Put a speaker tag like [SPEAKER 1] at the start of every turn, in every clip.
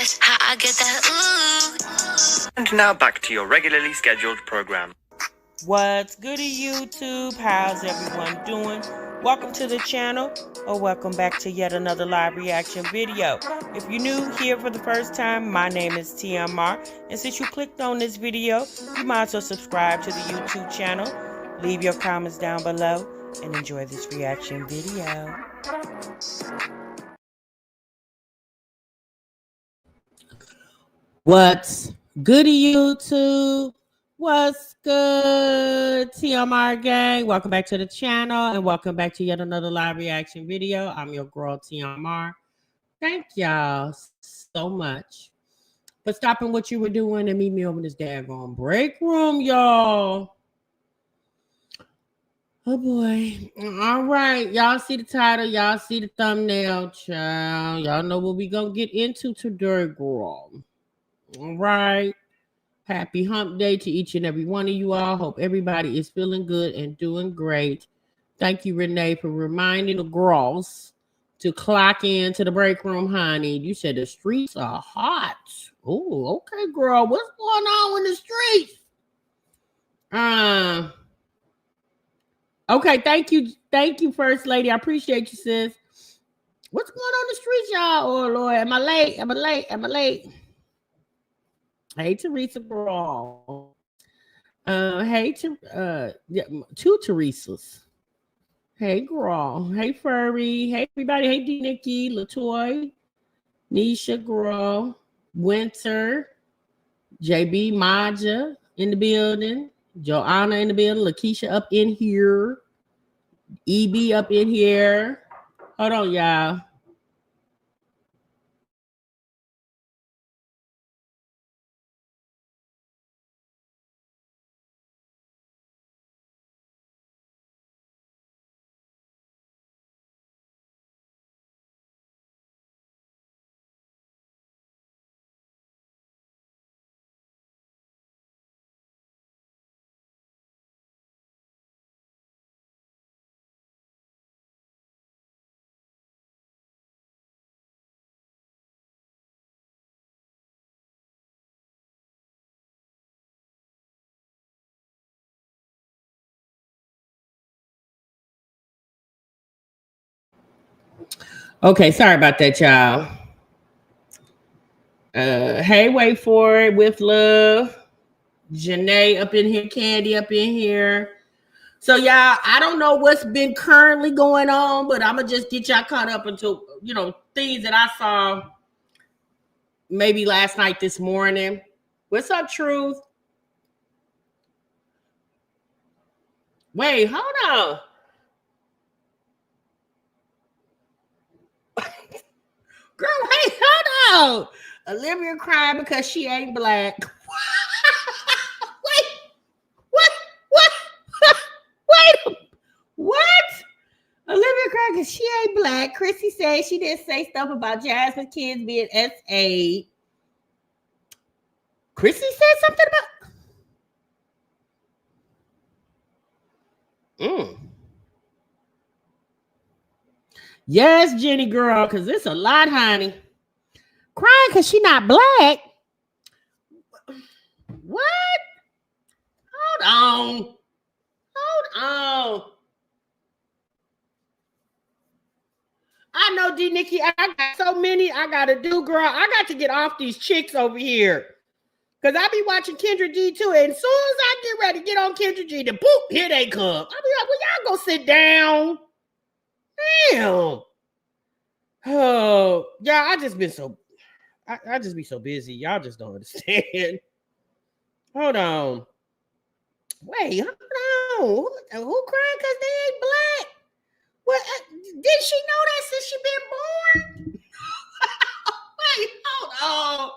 [SPEAKER 1] That's how I get that ooh.
[SPEAKER 2] And now back to your regularly scheduled program.
[SPEAKER 3] What's goody, YouTube? How's everyone doing? Welcome to the channel, or welcome back to yet another live reaction video. If you're new here for the first time, my name is TMR, and since you clicked on this video, you might as well subscribe to the YouTube channel, leave your comments down below, and enjoy this reaction video. What's goody, YouTube? What's good, TMR gang? Welcome back to the channel and welcome back to yet another live reaction video. I'm your girl, TMR. Thank y'all so much for stopping what you were doing and meet me over this daggone break room, y'all. Oh boy. All right. Y'all see the title. Y'all see the thumbnail, child. Y'all know what we gonna get into today, girl. All right. Happy hump day to each and every one of you all. Hope everybody is feeling good and doing great. Thank you, Renee, for reminding the girls to clock in to the break room, honey. You said the streets are hot. Oh, okay, girl. What's going on in the streets? Okay, thank you. Thank you, First Lady. I appreciate you, sis. What's going on in the streets, y'all? Oh, Lord. Am I late? Am I late? Am I late? Hey, Teresa, girl. Hey, two Teresas. Hey, girl. Hey, Furry. Hey, everybody. Hey, D. Nikki, Latoy, Nisha, girl, Winter, JB, Maja in the building, Joanna in the building, Lakeisha up in here, EB up in here. Hold on, y'all. Okay, sorry about that, y'all. Hey, wait for it with love. Janae up in here, Candy up in here. So y'all, I don't know what's been currently going on, but I'm gonna just get y'all caught up into, things that I saw maybe last night, this morning. What's up, Truth? Wait, hold on. Girl, wait, hold on. Olivia crying because she ain't black. Wait, what? Wait, what? Olivia crying because she ain't black. Chrissy said she didn't say stuff about Jasmine kids being SA. Chrissy said something about... Yes, Jenny girl, because it's a lot, honey. Crying because she not black. What? Hold on. I know, D. Nikki, I got so many I got to do, girl. I got to get off these chicks over here. Because I be watching Kendra G too. And as soon as I get ready to get on Kendra G, the boop, here they come. I be like, well, y'all go sit down. Damn. Oh, yeah, I just be so busy. Y'all just don't understand. Hold on. Wait, hold on. Who crying because they ain't black? Well, did she know that since she been born? Wait, hold on.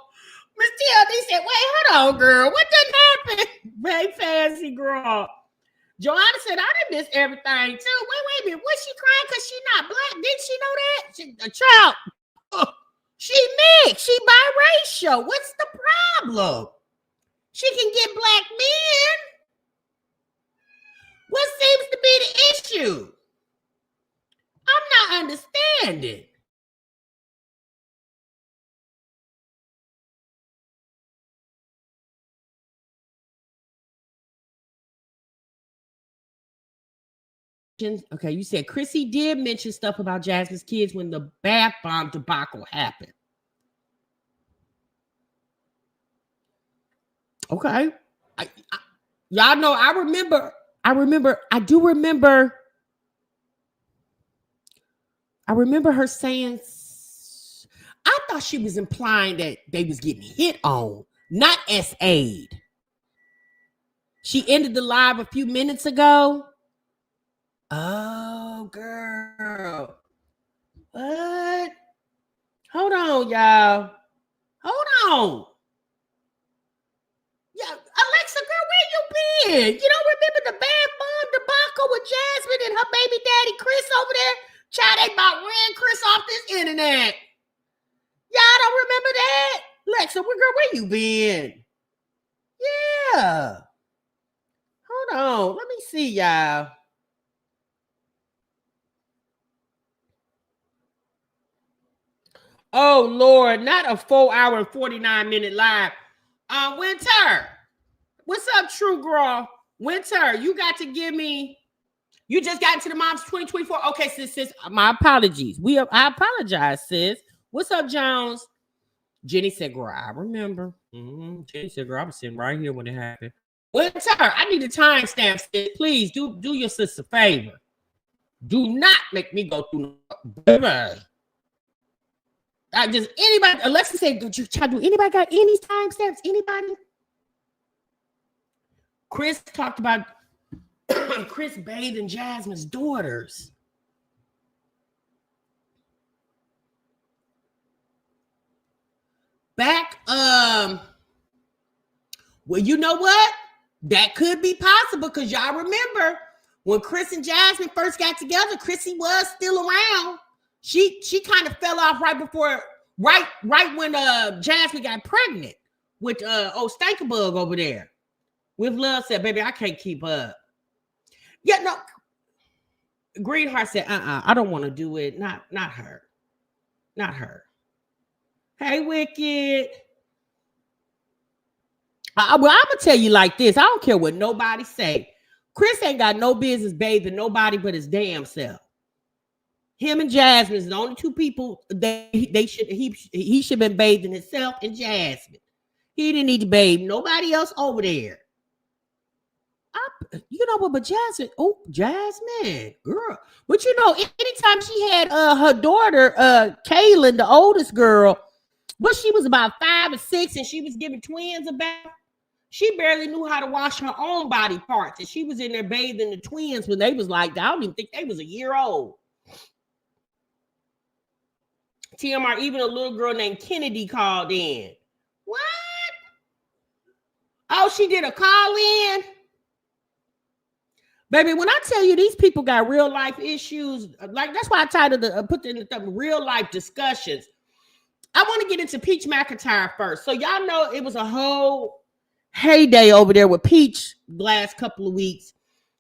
[SPEAKER 3] Miss TLD said, wait, hold on, girl. What done happened? Very fancy, girl. Joanna said, I done miss everything, too. Wait a minute. Was she crying because she not black? Did she know that? She, a child. She mixed. She biracial. What's the problem? She can get black men. What seems to be the issue? I'm not understanding. Okay, you said Chrissy did mention stuff about Jasmine's kids when the bath bomb debacle happened. Okay. Y'all know I do remember her saying, I thought she was implying that they was getting hit on, not SA'd. She ended the live a few minutes ago. Oh, girl. What? Hold on, y'all. Hold on. Yeah, Alexa, girl, where you been? You don't remember the bath bomb debacle with Jasmine and her baby daddy Chris over there? Child, they about ran Chris off this internet. Y'all don't remember that? Alexa, girl, where you been? Yeah. Hold on. Let me see, y'all. Oh, Lord, not a 4-hour and 49-minute live. Winter, what's up, true girl? Winter, you got to give me. You just got into the Moms 2024. Okay, sis, my apologies. I apologize, sis. What's up, Jones? Jenny said, girl, I remember. Jenny said, girl, I was sitting right here when it happened. Winter, I need a timestamp, sis. Please do your sister a favor. Do not make me go through. Just anybody, Alexa said, do anybody got any timestamps? Anybody? Chris talked about Chris bathing Jasmine's daughters. Back, well, you know what? That could be possible because y'all remember when Chris and Jasmine first got together, Chrissy was still around. She kind of fell off right when Jasmine got pregnant with old Stankerbug over there. With Love said, baby, I can't keep up. Yeah, no. Greenheart said, I don't want to do it. Not her. Not her. Hey, Wicked. Well, I'm going to tell you like this. I don't care what nobody say. Chris ain't got no business bathing nobody but his damn self. Him and Jasmine is the only two people he should have been bathing himself and Jasmine. He didn't need to bathe nobody else over there. You know what, but Jasmine, girl. But you know, anytime she had her daughter, Kaylin, the oldest girl, but she was about 5 or 6 and she was giving twins a bath. She barely knew how to wash her own body parts. And she was in there bathing the twins when they was like, I don't even think they was a year old. TMR, even a little girl named Kennedy called in. What? Oh, she did a call in? Baby, when I tell you these people got real life issues, like that's why I titled put in the real life discussions. I want to get into Peach McIntyre first. So y'all know it was a whole heyday over there with Peach last couple of weeks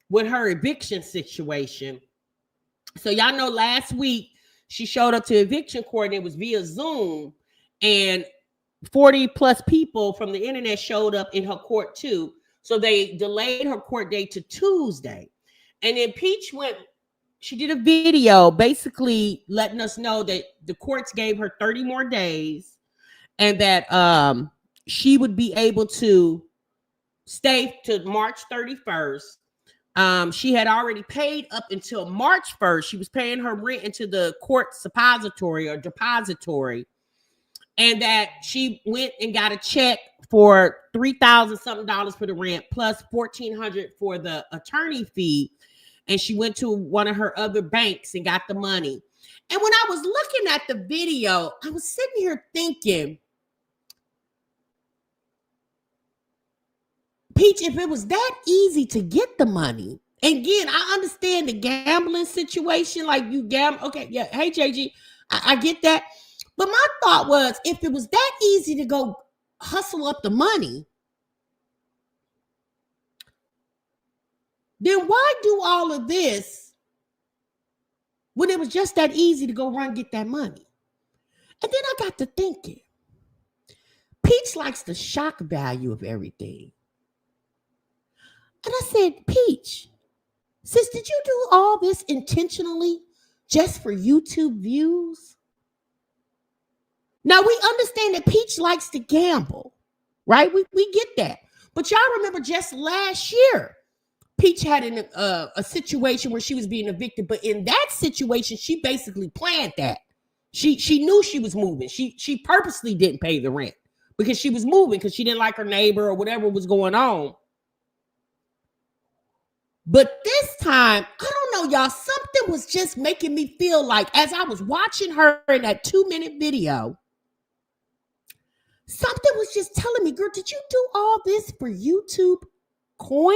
[SPEAKER 3] with her eviction situation. So y'all know last week she showed up to eviction court and it was via Zoom, and 40 plus people from the internet showed up in her court too. So they delayed her court date to Tuesday. And then Peach she did a video basically letting us know that the courts gave her 30 more days and that she would be able to stay to March 31st. She had already paid up until March 1st. She was paying her rent into the court suppository or depository. And that she went and got a check for $3,000 something for the rent plus $1,400 for the attorney fee. And she went to one of her other banks and got the money. And when I was looking at the video, I was sitting here thinking, Peach, if it was that easy to get the money, and again, I understand the gambling situation, like you gamble. Okay, yeah. Hey, JG, I get that. But my thought was, if it was that easy to go hustle up the money, then why do all of this when it was just that easy to go run and get that money? And then I got to thinking, Peach likes the shock value of everything. And I said, Peach, Sis, did you do all this intentionally just for YouTube views? Now, we understand that Peach likes to gamble, right? We get that. But y'all remember just last year, Peach had a situation where she was being evicted. But in that situation, she basically planned that. She knew she was moving. She purposely didn't pay the rent because she was moving because she didn't like her neighbor or whatever was going on. But this time, I don't know, y'all, something was just making me feel like, as I was watching her in that 2-minute video, something was just telling me, girl, did you do all this for YouTube coin?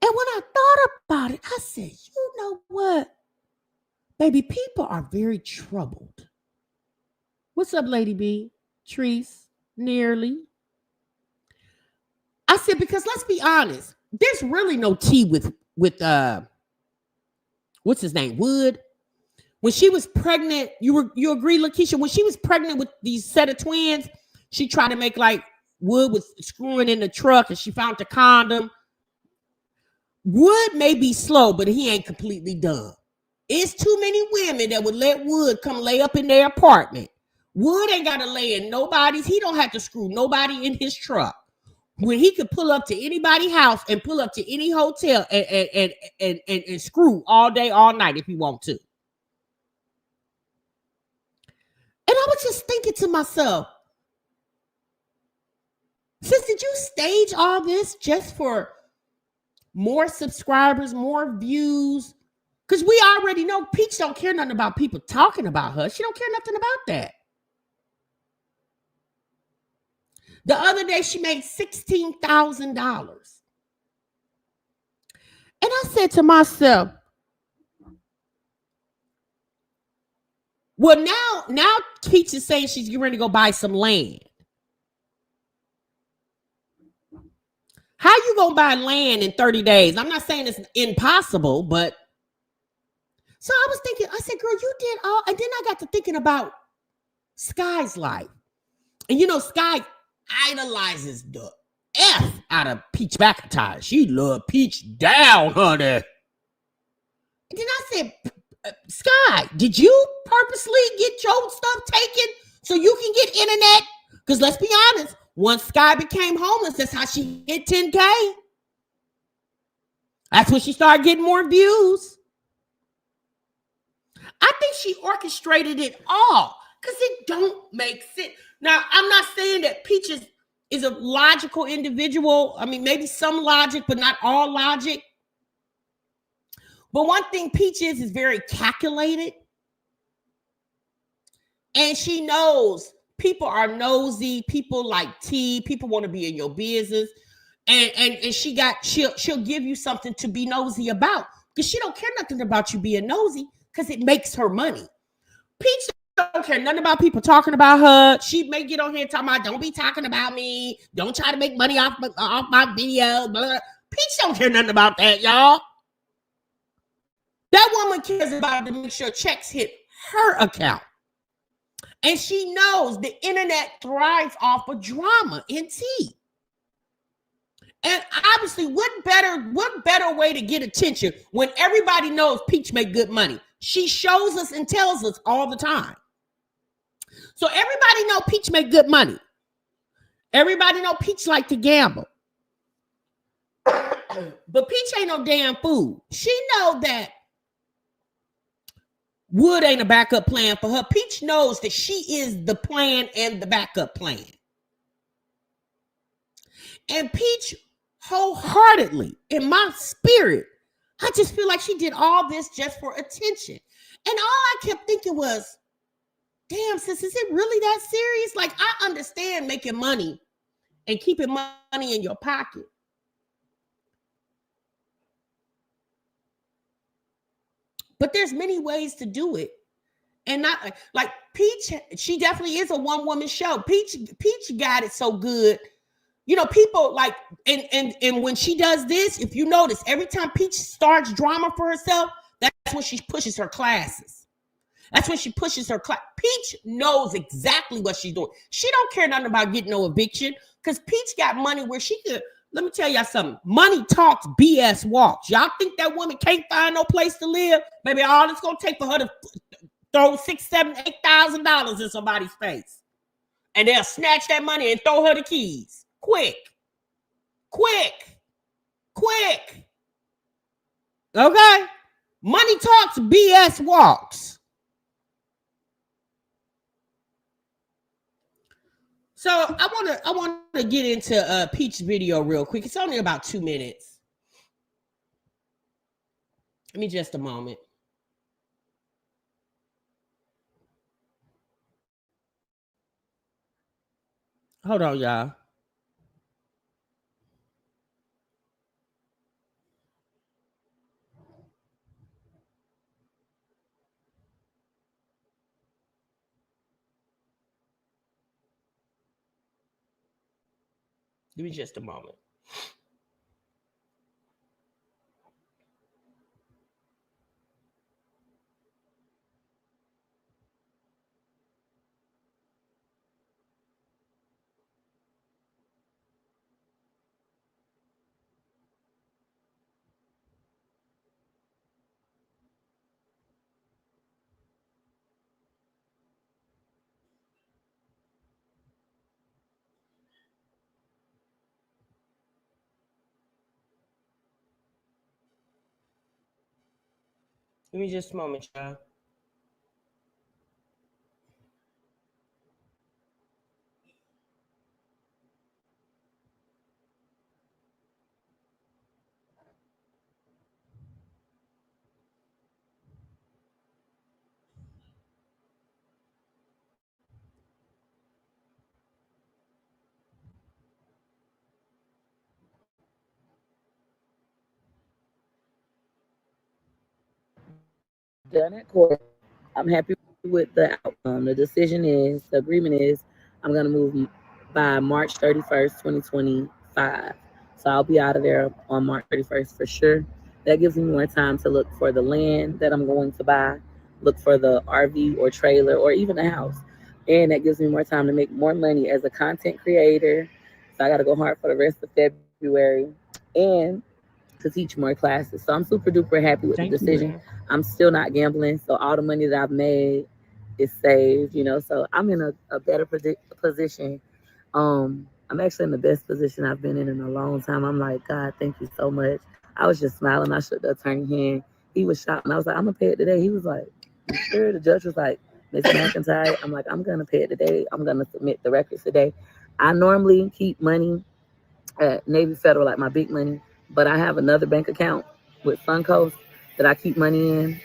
[SPEAKER 3] And when I thought about it, I said, you know what? Baby, people are very troubled. What's up, Lady B? Treese, nearly. I said, because let's be honest, there's really no tea with what's his name? Wood. When she was pregnant, you agree, Lakeisha, when she was pregnant with these set of twins, she tried to make like Wood was screwing in the truck and she found the condom. Wood may be slow, but he ain't completely dumb. It's too many women that would let Wood come lay up in their apartment. Wood ain't got to lay in nobody's. He don't have to screw nobody in his truck. When he could pull up to anybody's house and pull up to any hotel and screw all day, all night if he want to. And I was just thinking to myself, sis, did you stage all this just for more subscribers, more views? Because we already know Peach don't care nothing about people talking about her. She don't care nothing about that. The other day, she made $16,000. And I said to myself, well, now Peach is saying she's getting ready to go buy some land. How you going to buy land in 30 days? I'm not saying it's impossible, but. So I was thinking, I said, girl, you did all. And then I got to thinking about Skye's life. And you know, Skye idolizes the F out of Peach McIntyre. She loved Peach down, honey. And then I said, Skye, did you purposely get your stuff taken so you can get internet? Because let's be honest, once Skye became homeless, that's how she hit 10K. That's when she started getting more views. I think she orchestrated it all because it don't make sense. Now, I'm not saying that Peach is a logical individual. I mean, maybe some logic, but not all logic. But one thing Peach is very calculated. And she knows people are nosy. People like tea. People want to be in your business. And she'll give you something to be nosy about because she don't care nothing about you being nosy because it makes her money. Peach don't care nothing about people talking about her. She may get on here talking about, don't be talking about me. Don't try to make money off my video. Blah, blah. Peach don't care nothing about that, y'all. That woman cares about to make sure checks hit her account. And she knows the internet thrives off of drama and tea. And obviously, what better way to get attention when everybody knows Peach make good money? She shows us and tells us all the time. So everybody know Peach make good money. Everybody know Peach like to gamble. But Peach ain't no damn fool. She know that Wood ain't a backup plan for her. Peach knows that she is the plan and the backup plan. And Peach wholeheartedly, in my spirit, I just feel like she did all this just for attention. And all I kept thinking was, damn, sis, is it really that serious? Like, I understand making money and keeping money in your pocket. But there's many ways to do it. And not like Peach, she definitely is a one-woman show. Peach got it so good. You know, people like, and when she does this, if you notice, every time Peach starts drama for herself, that's when she pushes her classes. That's when she pushes her class. Peach knows exactly what she's doing. She don't care nothing about getting no eviction because Peach got money where she could, Let me tell y'all something. Money talks, BS walks. Y'all think that woman can't find no place to live? Maybe all it's gonna take for her to throw $6,000, $7,000, $8,000 in somebody's face, and they'll snatch that money and throw her the keys. Quick. Okay. Money talks, BS walks. So I want to get into Peach's video real quick. It's only about 2 minutes. Give me just a moment. Hold on, y'all. Give me just a moment. Give me just a moment, y'all.
[SPEAKER 4] Done at court. I'm happy with the outcome. The decision is, the agreement is, I'm going to move by March 31st, 2025. So I'll be out of there on March 31st for sure. That gives me more time to look for the land that I'm going to buy, look for the RV or trailer or even a house. And that gives me more time to make more money as a content creator. So I got to go hard for the rest of February and to teach more classes. So I'm super duper happy with the decision. I'm still not gambling. So all the money that I've made is saved, you know. So I'm in a better position. I'm actually in the best position I've been in a long time. I'm like, God, thank you so much. I was just smiling. I shook the attorney hand. He was shocked. And I was like, I'm going to pay it today. He was like, you sure? The judge was like, Ms. McIntyre. I'm like, I'm going to pay it today. I'm going to submit the records today. I normally keep money at Navy Federal, like my big money, but I have another bank account with Suncoast that I keep money in.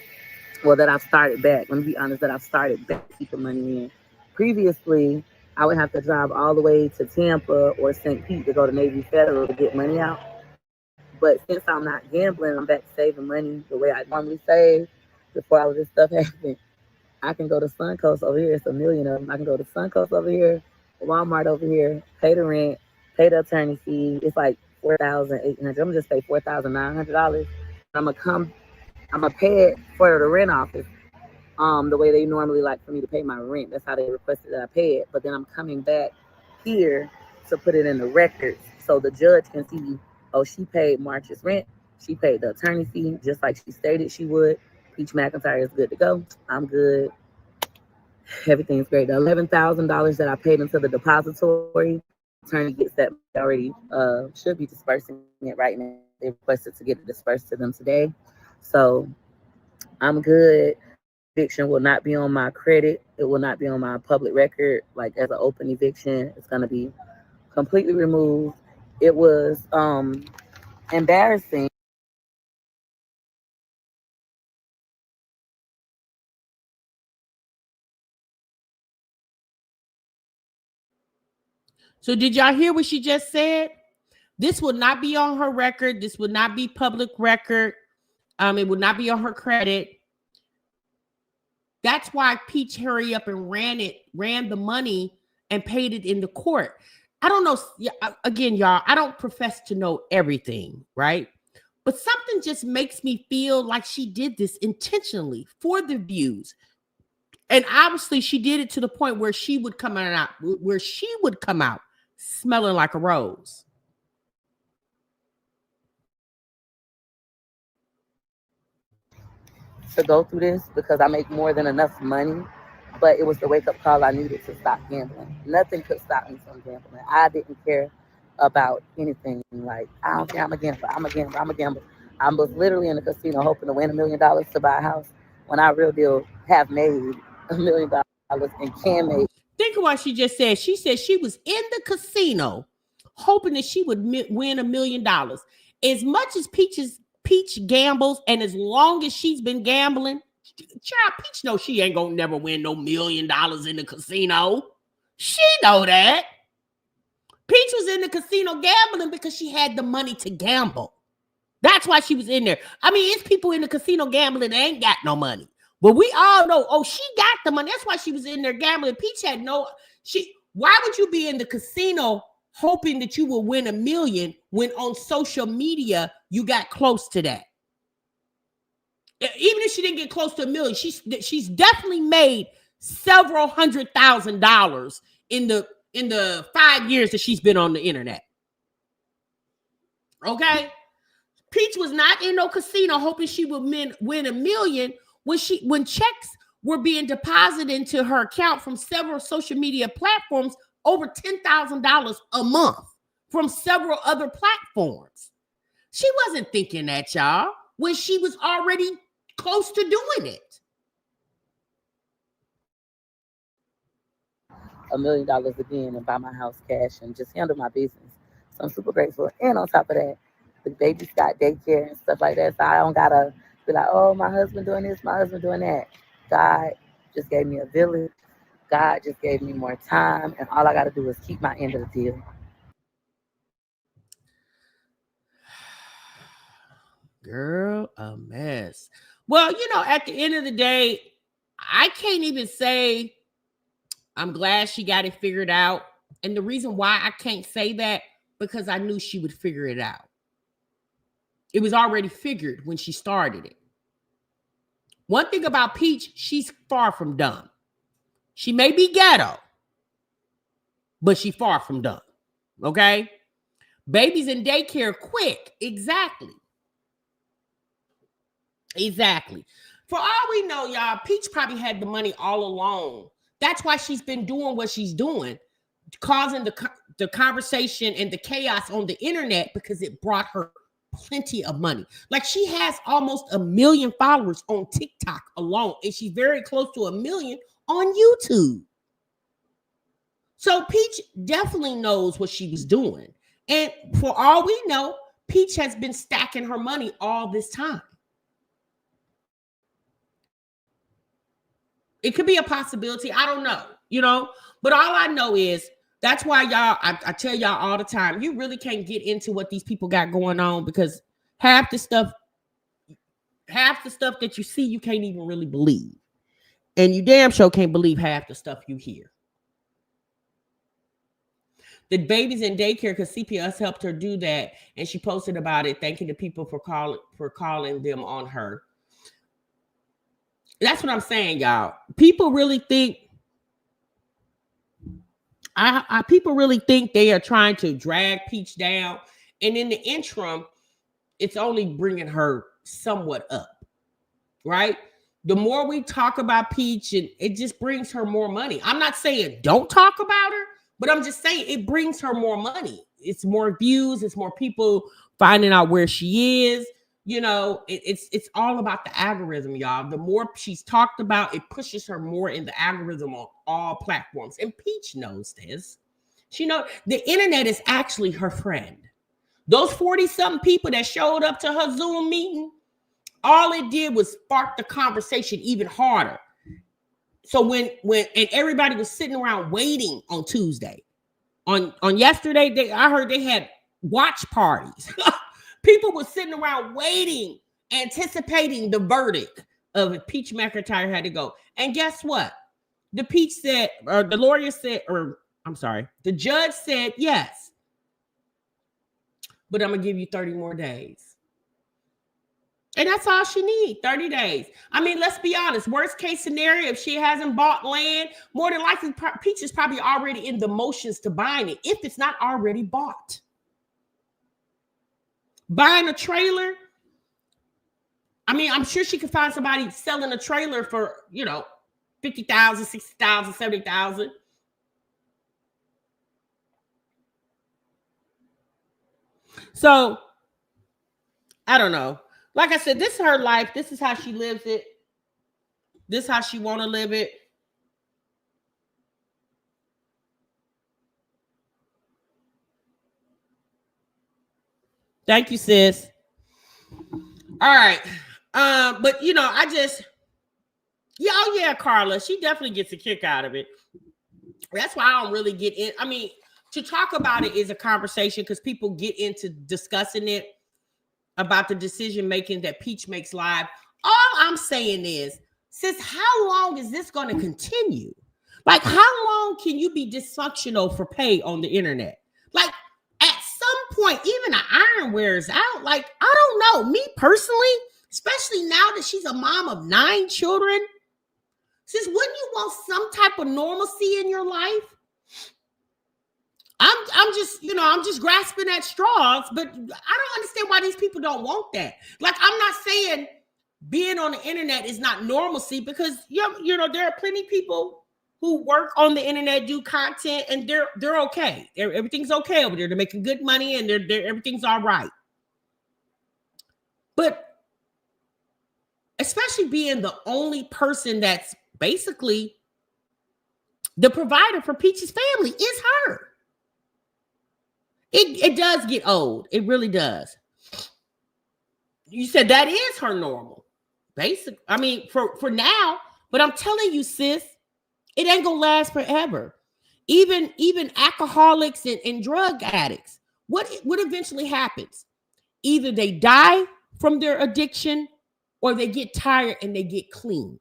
[SPEAKER 4] Well, that I've started back. Let me be honest, that I've started back keeping money in. Previously, I would have to drive all the way to Tampa or St. Pete to go to Navy Federal to get money out. But since I'm not gambling, I'm back saving money the way I normally save before all of this stuff happened. I can go to Suncoast over here. It's a million of them. I can go to Suncoast over here, Walmart over here, pay the rent, pay the attorney fee. It's like $4,800. I'm gonna just pay $4,900. I'm gonna pay it for the rent office. The way they normally like for me to pay my rent. That's how they requested that I pay it. But then I'm coming back here to put it in the records so the judge can see, oh, she paid March's rent. She paid the attorney fee just like she stated she would. Peach McIntyre is good to go. I'm good. Everything's great. The $11,000 that I paid into the depository, attorney gets that already. Should be dispersing it right now. They requested to get it dispersed to them today. So I'm good. Eviction will not be on my credit. It will not be on my public record. Like as an open eviction, it's going to be completely removed. It was embarrassing.
[SPEAKER 3] So did y'all hear what she just said? This will not be on her record. This will not be public record. It will not be on her credit. That's why Peach hurry up and ran the money and paid it in the court. I don't know. Again, y'all, I don't profess to know everything, right? But something just makes me feel like she did this intentionally for the views. And obviously she did it to the point where she would come out smelling like a rose.
[SPEAKER 4] to go through this because I make more than enough money, but it was the wake up call I needed to stop gambling. Nothing could stop me from gambling. I didn't care about anything. Like, I don't care, I'm a gambler, I'm a gambler, I'm a gambler. I was literally in the casino hoping to win $1 million to buy a house when I real deal have made $1 million and can make.
[SPEAKER 3] Think of what she just said. She said she was in the casino hoping that she would win $1 million. As much as Peach gambles, and as long as she's been gambling, child, Peach knows she ain't gonna never win no $1 million in the casino. She know that. Peach was in the casino gambling because she had the money to gamble. That's why she was in there. I mean, it's people in the casino gambling that ain't got no money. But we all know, oh, she got the money. That's why she was in there gambling. Peach had why would you be in the casino hoping that you will win $1 million when on social media you got close to that? Even if she didn't get close to $1 million, she's definitely made several $100,000 in the 5 years that she's been on the internet. Okay? Peach was not in no casino hoping she would win $1 million when checks were being deposited into her account from several social media platforms, over $10,000 a month from several other platforms. She wasn't thinking that, y'all, when she was already close to doing it.
[SPEAKER 4] $1 million again and buy my house cash and just handle my business. So I'm super grateful. And on top of that, the baby's got daycare and stuff like that. So I don't gotta be like, oh, my husband doing this, my husband doing that. God just gave me a village. God just gave me more time. And all I gotta do is keep my end of the deal.
[SPEAKER 3] Girl, a mess. Well, at the end of the day, I can't even say I'm glad she got it figured out. And the reason why I can't say that, because I knew she would figure it out. It was already figured when she started it. One thing about Peach, she's far from dumb. She may be ghetto, but she's far from dumb. Okay? Babies in daycare quick. Exactly. For all we know, y'all, Peach probably had the money all along. That's why she's been doing what she's doing, causing the conversation and the chaos on the internet, because it brought her plenty of money. Like, she has almost 1 million followers on TikTok alone, and she's very close to 1 million on YouTube. So Peach definitely knows what she was doing. And for all we know, Peach has been stacking her money all this time. It could be a possibility. I don't know, but all I know is that's why y'all, I tell y'all all the time, you really can't get into what these people got going on, because half the stuff that you see, you can't even really believe. And you damn sure can't believe half the stuff you hear. The babies in daycare, because CPS helped her do that, and she posted about it, thanking the people for calling them on her. That's what I'm saying, y'all. People really think people really think they are trying to drag Peach down, and in the interim, it's only bringing her somewhat up, right? The more we talk about Peach, and it just brings her more money. I'm not saying don't talk about her, but I'm just saying it brings her more money. It's more views. It's more people finding out where she is. It's all about the algorithm, y'all. The more she's talked about, it pushes her more in the algorithm on all platforms. And Peach knows this. She knows the internet is actually her friend. Those 40-something people that showed up to her Zoom meeting, all it did was spark the conversation even harder. So when everybody was sitting around waiting on Tuesday, on yesterday, I heard they had watch parties. People were sitting around waiting, anticipating the verdict of if Peach McIntyre had to go. And guess what? The judge said yes. But I'm going to give you 30 more days. And that's all she needs, 30 days. I mean, let's be honest. Worst case scenario, if she hasn't bought land, more than likely, Peach is probably already in the motions to buying it, if it's not already bought. Buying a trailer, I mean, I'm sure she could find somebody selling a trailer for, you know, 50,000, 60,000, 70,000. So I don't know. Like I said, this is her life. This is how she lives it. This is how she want to live it. Thank you, sis. All right. But you know, yeah, Carla, she definitely gets a kick out of it. That's why I don't really get in. I mean, to talk about it is a conversation because people get into discussing it about the decision making that Peach makes live. All I'm saying is, sis, how long is this going to continue? Like, how long can you be dysfunctional for pay on the internet? Like, at some point, even an iron wears out. Like, I don't know. Me personally, especially now that she's a mom of 9 children, sis, wouldn't you want some type of normalcy in your life? I'm just grasping at straws, but I don't understand why these people don't want that. Like, I'm not saying being on the internet is not normalcy, because you know there are plenty of people who work on the internet, do content, and they're okay. Everything's okay over there. They're making good money, and everything's all right. But especially being the only person that's basically the provider for Peach's family is her. It does get old. It really does. You said that is her normal. Basic. I mean, for now, but I'm telling you, sis, it ain't gonna last forever. Even alcoholics and drug addicts, what eventually happens? Either they die from their addiction or they get tired and they get clean.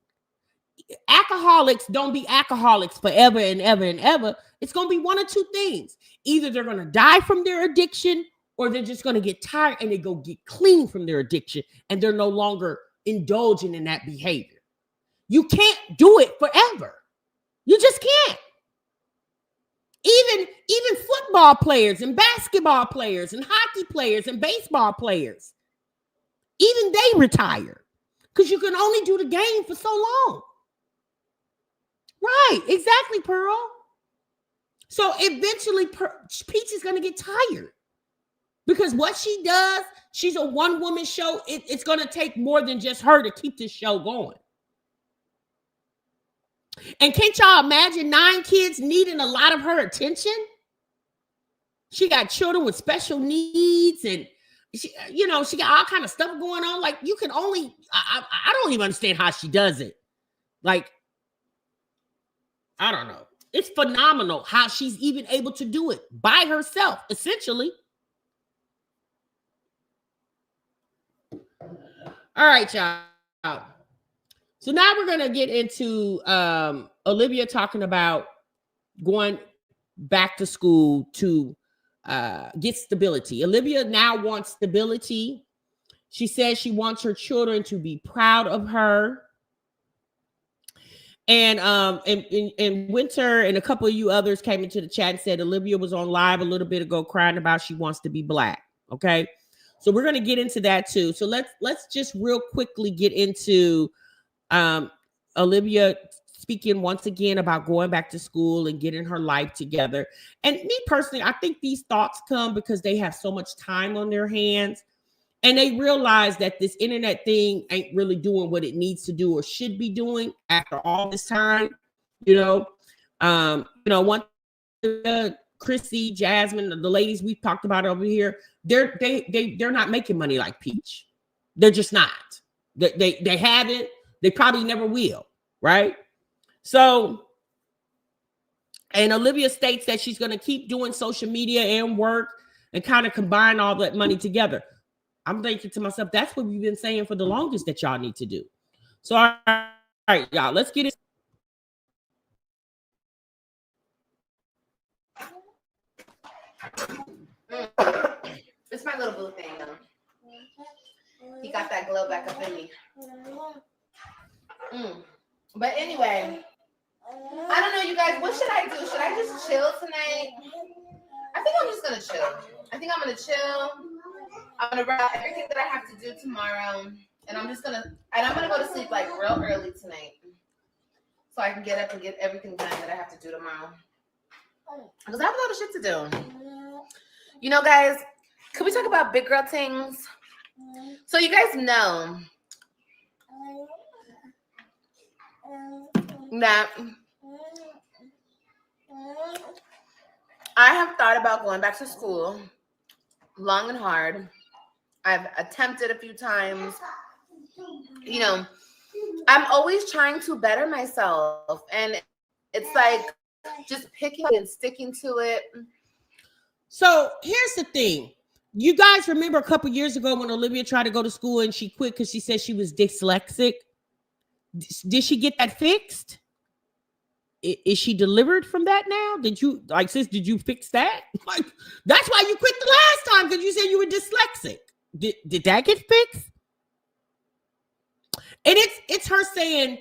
[SPEAKER 3] Alcoholics don't be alcoholics forever and ever and ever. It's going to be one of two things. Either they're going to die from their addiction or they're just going to get tired and they go get clean from their addiction and they're no longer indulging in that behavior. You can't do it forever. You just can't. Even football players and basketball players and hockey players and baseball players, even they retire because you can only do the game for so long. Right, exactly, Pearl. So eventually Peach is going to get tired because what she does, she's a one-woman show. It's going to take more than just her to keep this show going. And can't y'all imagine 9 kids needing a lot of her attention? She got children with special needs and she got all kind of stuff going on. Like, you can only, I don't even understand how she does it. Like, I don't know. It's phenomenal how she's even able to do it by herself, essentially. All right, y'all. So now we're going to get into Olivia talking about going back to school to get stability. Olivia now wants stability. She says she wants her children to be proud of her. And Winter and a couple of you others came into the chat and said Olivia was on live a little bit ago crying about she wants to be black. Okay, so we're going to get into that too. So let's just real quickly get into Olivia speaking once again about going back to school and getting her life together. And me personally, I think these thoughts come because they have so much time on their hands. And they realize that this internet thing ain't really doing what it needs to do or should be doing after all this time. One Chrissy, Jasmine, the ladies we've talked about over here, they're not making money like Peach. They're just not. They haven't. They probably never will, right? So, and Olivia states that she's going to keep doing social media and work and kind of combine all that money together. I'm thinking to myself, that's what we've been saying for the longest that y'all need to do. So, all right, y'all, let's get it.
[SPEAKER 5] It's my little boo thing, though. He got that glow back up in me. But anyway, I don't know, you guys. What should I do? Should I just chill tonight? I think I'm just going to chill. I'm going to chill. I'm going to wrap everything that I have to do tomorrow. And I'm gonna go to sleep like real early tonight, so I can get up and get everything done that I have to do tomorrow. Because I have a lot of shit to do. You know, guys, can we talk about big girl things? So you guys know that I have thought about going back to school long and hard. I've attempted a few times. You know, I'm always trying to better myself. And it's like just picking and sticking to it.
[SPEAKER 3] So here's the thing. You guys remember a couple years ago when Olivia tried to go to school and she quit because she said she was dyslexic? Did she get that fixed? Is she delivered from that now? Did you, like, sis, did you fix that? Like, that's why you quit the last time, because you said you were dyslexic. Did that get fixed? And it's her saying,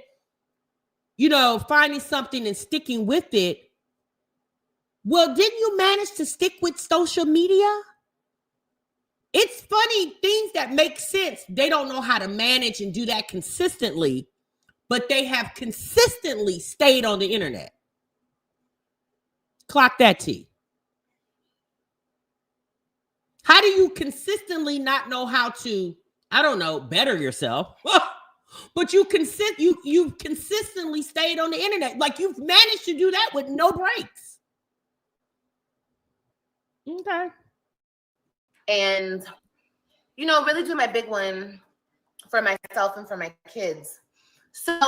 [SPEAKER 3] you know, finding something and sticking with it. Well, didn't you manage to stick with social media? It's funny, things that make sense, they don't know how to manage and do that consistently, but they have consistently stayed on the internet. Clock that T. How do you consistently not know how to, I don't know, better yourself? But you've consistently stayed on the internet. Like, you've managed to do that with no breaks. Okay.
[SPEAKER 5] And, you know, really do my big one for myself and for my kids. So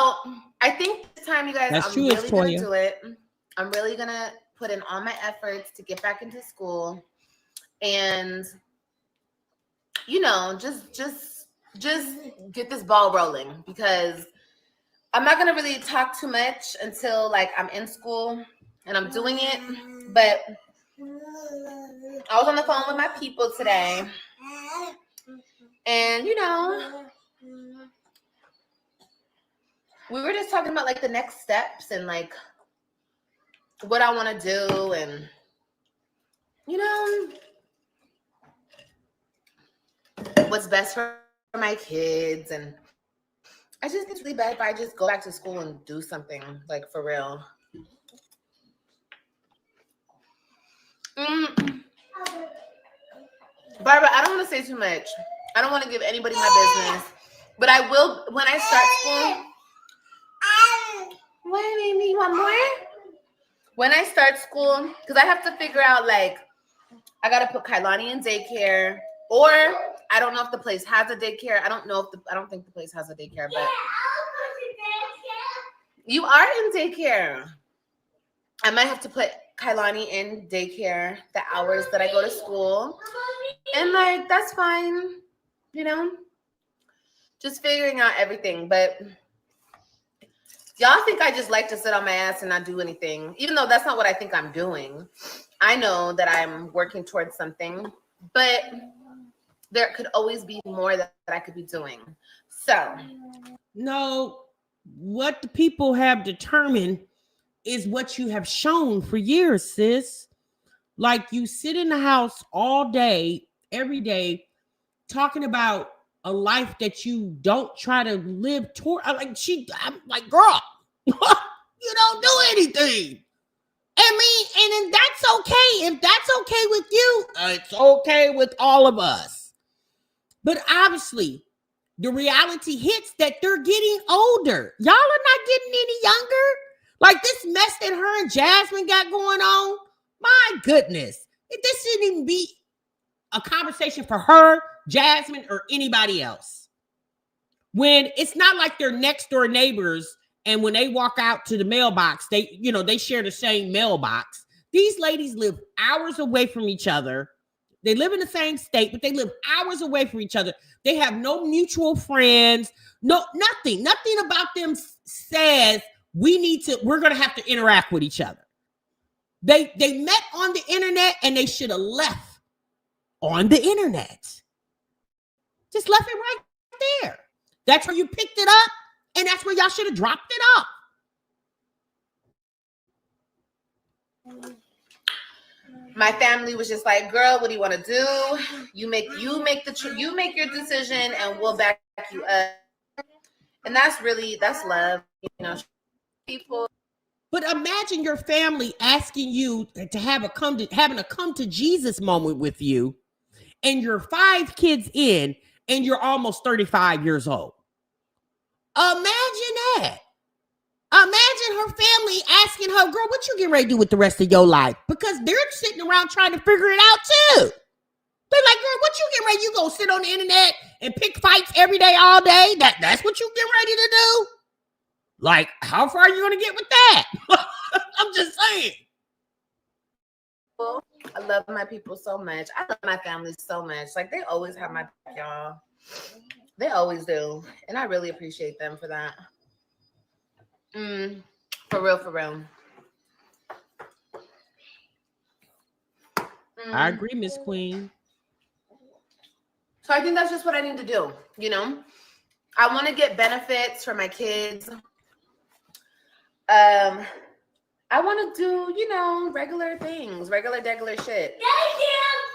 [SPEAKER 5] I think this time, you guys, I'm really going to do it. I'm really going to put in all my efforts to get back into school. And, you know, just get this ball rolling, because I'm not going to really talk too much until, like, I'm in school and I'm doing it. But I was on the phone with my people today, and, you know, we were just talking about, like, the next steps and, like, what I want to do, and, you know, what's best for my kids. And I just think it's really bad if I just go back to school and do something, like, for real. Barbara, I don't want to say too much. I don't want to give anybody my business, but I will when I start school. What, baby? You want more? When I start school, because I have to figure out, like, I got to put Kailani in daycare, or I don't know if the place has a daycare. I don't think the place has a daycare, but you are in daycare. I might have to put Kailani in daycare the hours that I go to school. And, like, that's fine, you know, just figuring out everything. But y'all think I just like to sit on my ass and not do anything, even though that's not what I think I'm doing. I know that I'm working towards something, but there could always be more that I could be doing. So,
[SPEAKER 3] no, what the people have determined is what you have shown for years, sis. Like, you sit in the house all day, every day, talking about a life that you don't try to live toward. I'm like, girl, you don't do anything. I mean, and that's okay. If that's okay with you, it's okay with all of us. But obviously, the reality hits that they're getting older. Y'all are not getting any younger. Like, this mess that her and Jasmine got going on, my goodness. This shouldn't even be a conversation for her, Jasmine, or anybody else. When it's not like they're next door neighbors, and when they walk out to the mailbox, they share the same mailbox. These ladies live hours away from each other. They live in the same state, but they live hours away from each other. They have no mutual friends, nothing about them says we're going to have to interact with each other. They met on the internet, and they should have left on the internet. Just left it right there. That's where you picked it up, and that's where y'all should have dropped it off.
[SPEAKER 5] my family was just like, girl, what do you want to do? You make your decision, and we'll back you up. And that's love, you know, people.
[SPEAKER 3] But imagine your family asking you to having a come to Jesus moment with you, and you're 5 kids in, and you're almost 35 years old. Imagine that. Imagine her family asking her, girl, what you getting ready to do with the rest of your life? Because they're sitting around trying to figure it out too. They're like, girl, what you getting ready? You gonna sit on the internet and pick fights every day, all day? That's what you getting ready to do? Like, how far are you gonna get with that? I'm just saying.
[SPEAKER 5] I love my people so much. I love my family so much. Like, they always have my back, y'all. They always do. And I really appreciate them for that. For real, for real.
[SPEAKER 3] I agree, Miss Queen.
[SPEAKER 5] So I think that's just what I need to do, you know? I want to get benefits for my kids. I want to do, you know, regular things, regular shit.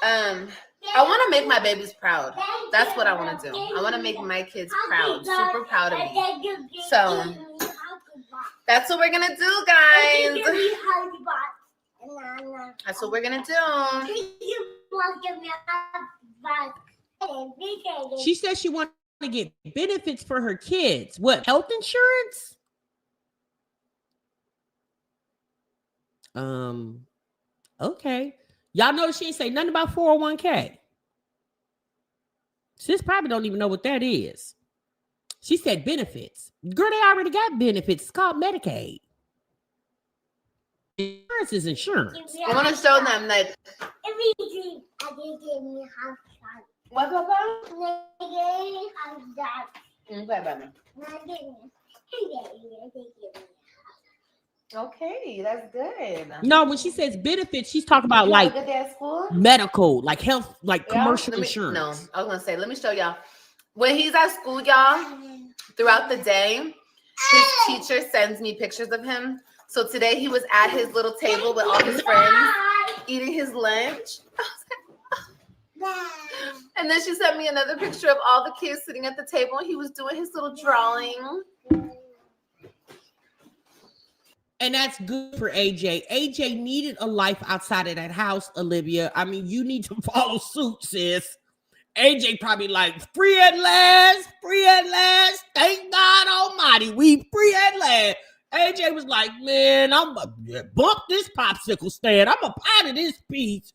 [SPEAKER 5] I want to make my babies proud. That's what I want to do. I want to make my kids proud, super proud of me. So that's what we're going to do, guys. That's what we're going to do.
[SPEAKER 3] She says she wants to get benefits for her kids. What, health insurance? Okay. Y'all know she ain't say nothing about 401k. Sis probably don't even know what that is. She said benefits. Girl, they already got benefits. It's called Medicaid. Insurance is insurance.
[SPEAKER 5] I want to show them that. What, Papa? Okay, that's good.
[SPEAKER 3] No, when she says benefits, she's talking about like
[SPEAKER 5] good day at school?
[SPEAKER 3] Medical, like health, like commercial insurance.
[SPEAKER 5] No, I was gonna say, let me show y'all. When he's at school, y'all, throughout the day, his teacher sends me pictures of him. So today he was at his little table with all his friends, eating his lunch. And then she sent me another picture of all the kids sitting at the table, and he was doing his little drawing.
[SPEAKER 3] And that's good for AJ. AJ needed a life outside of that house, Olivia. I mean, you need to follow suit, sis. AJ probably like, free at last, free at last. Thank God Almighty, we free at last. AJ was like, man, I'm gonna bump this popsicle stand. I'm out of this piece.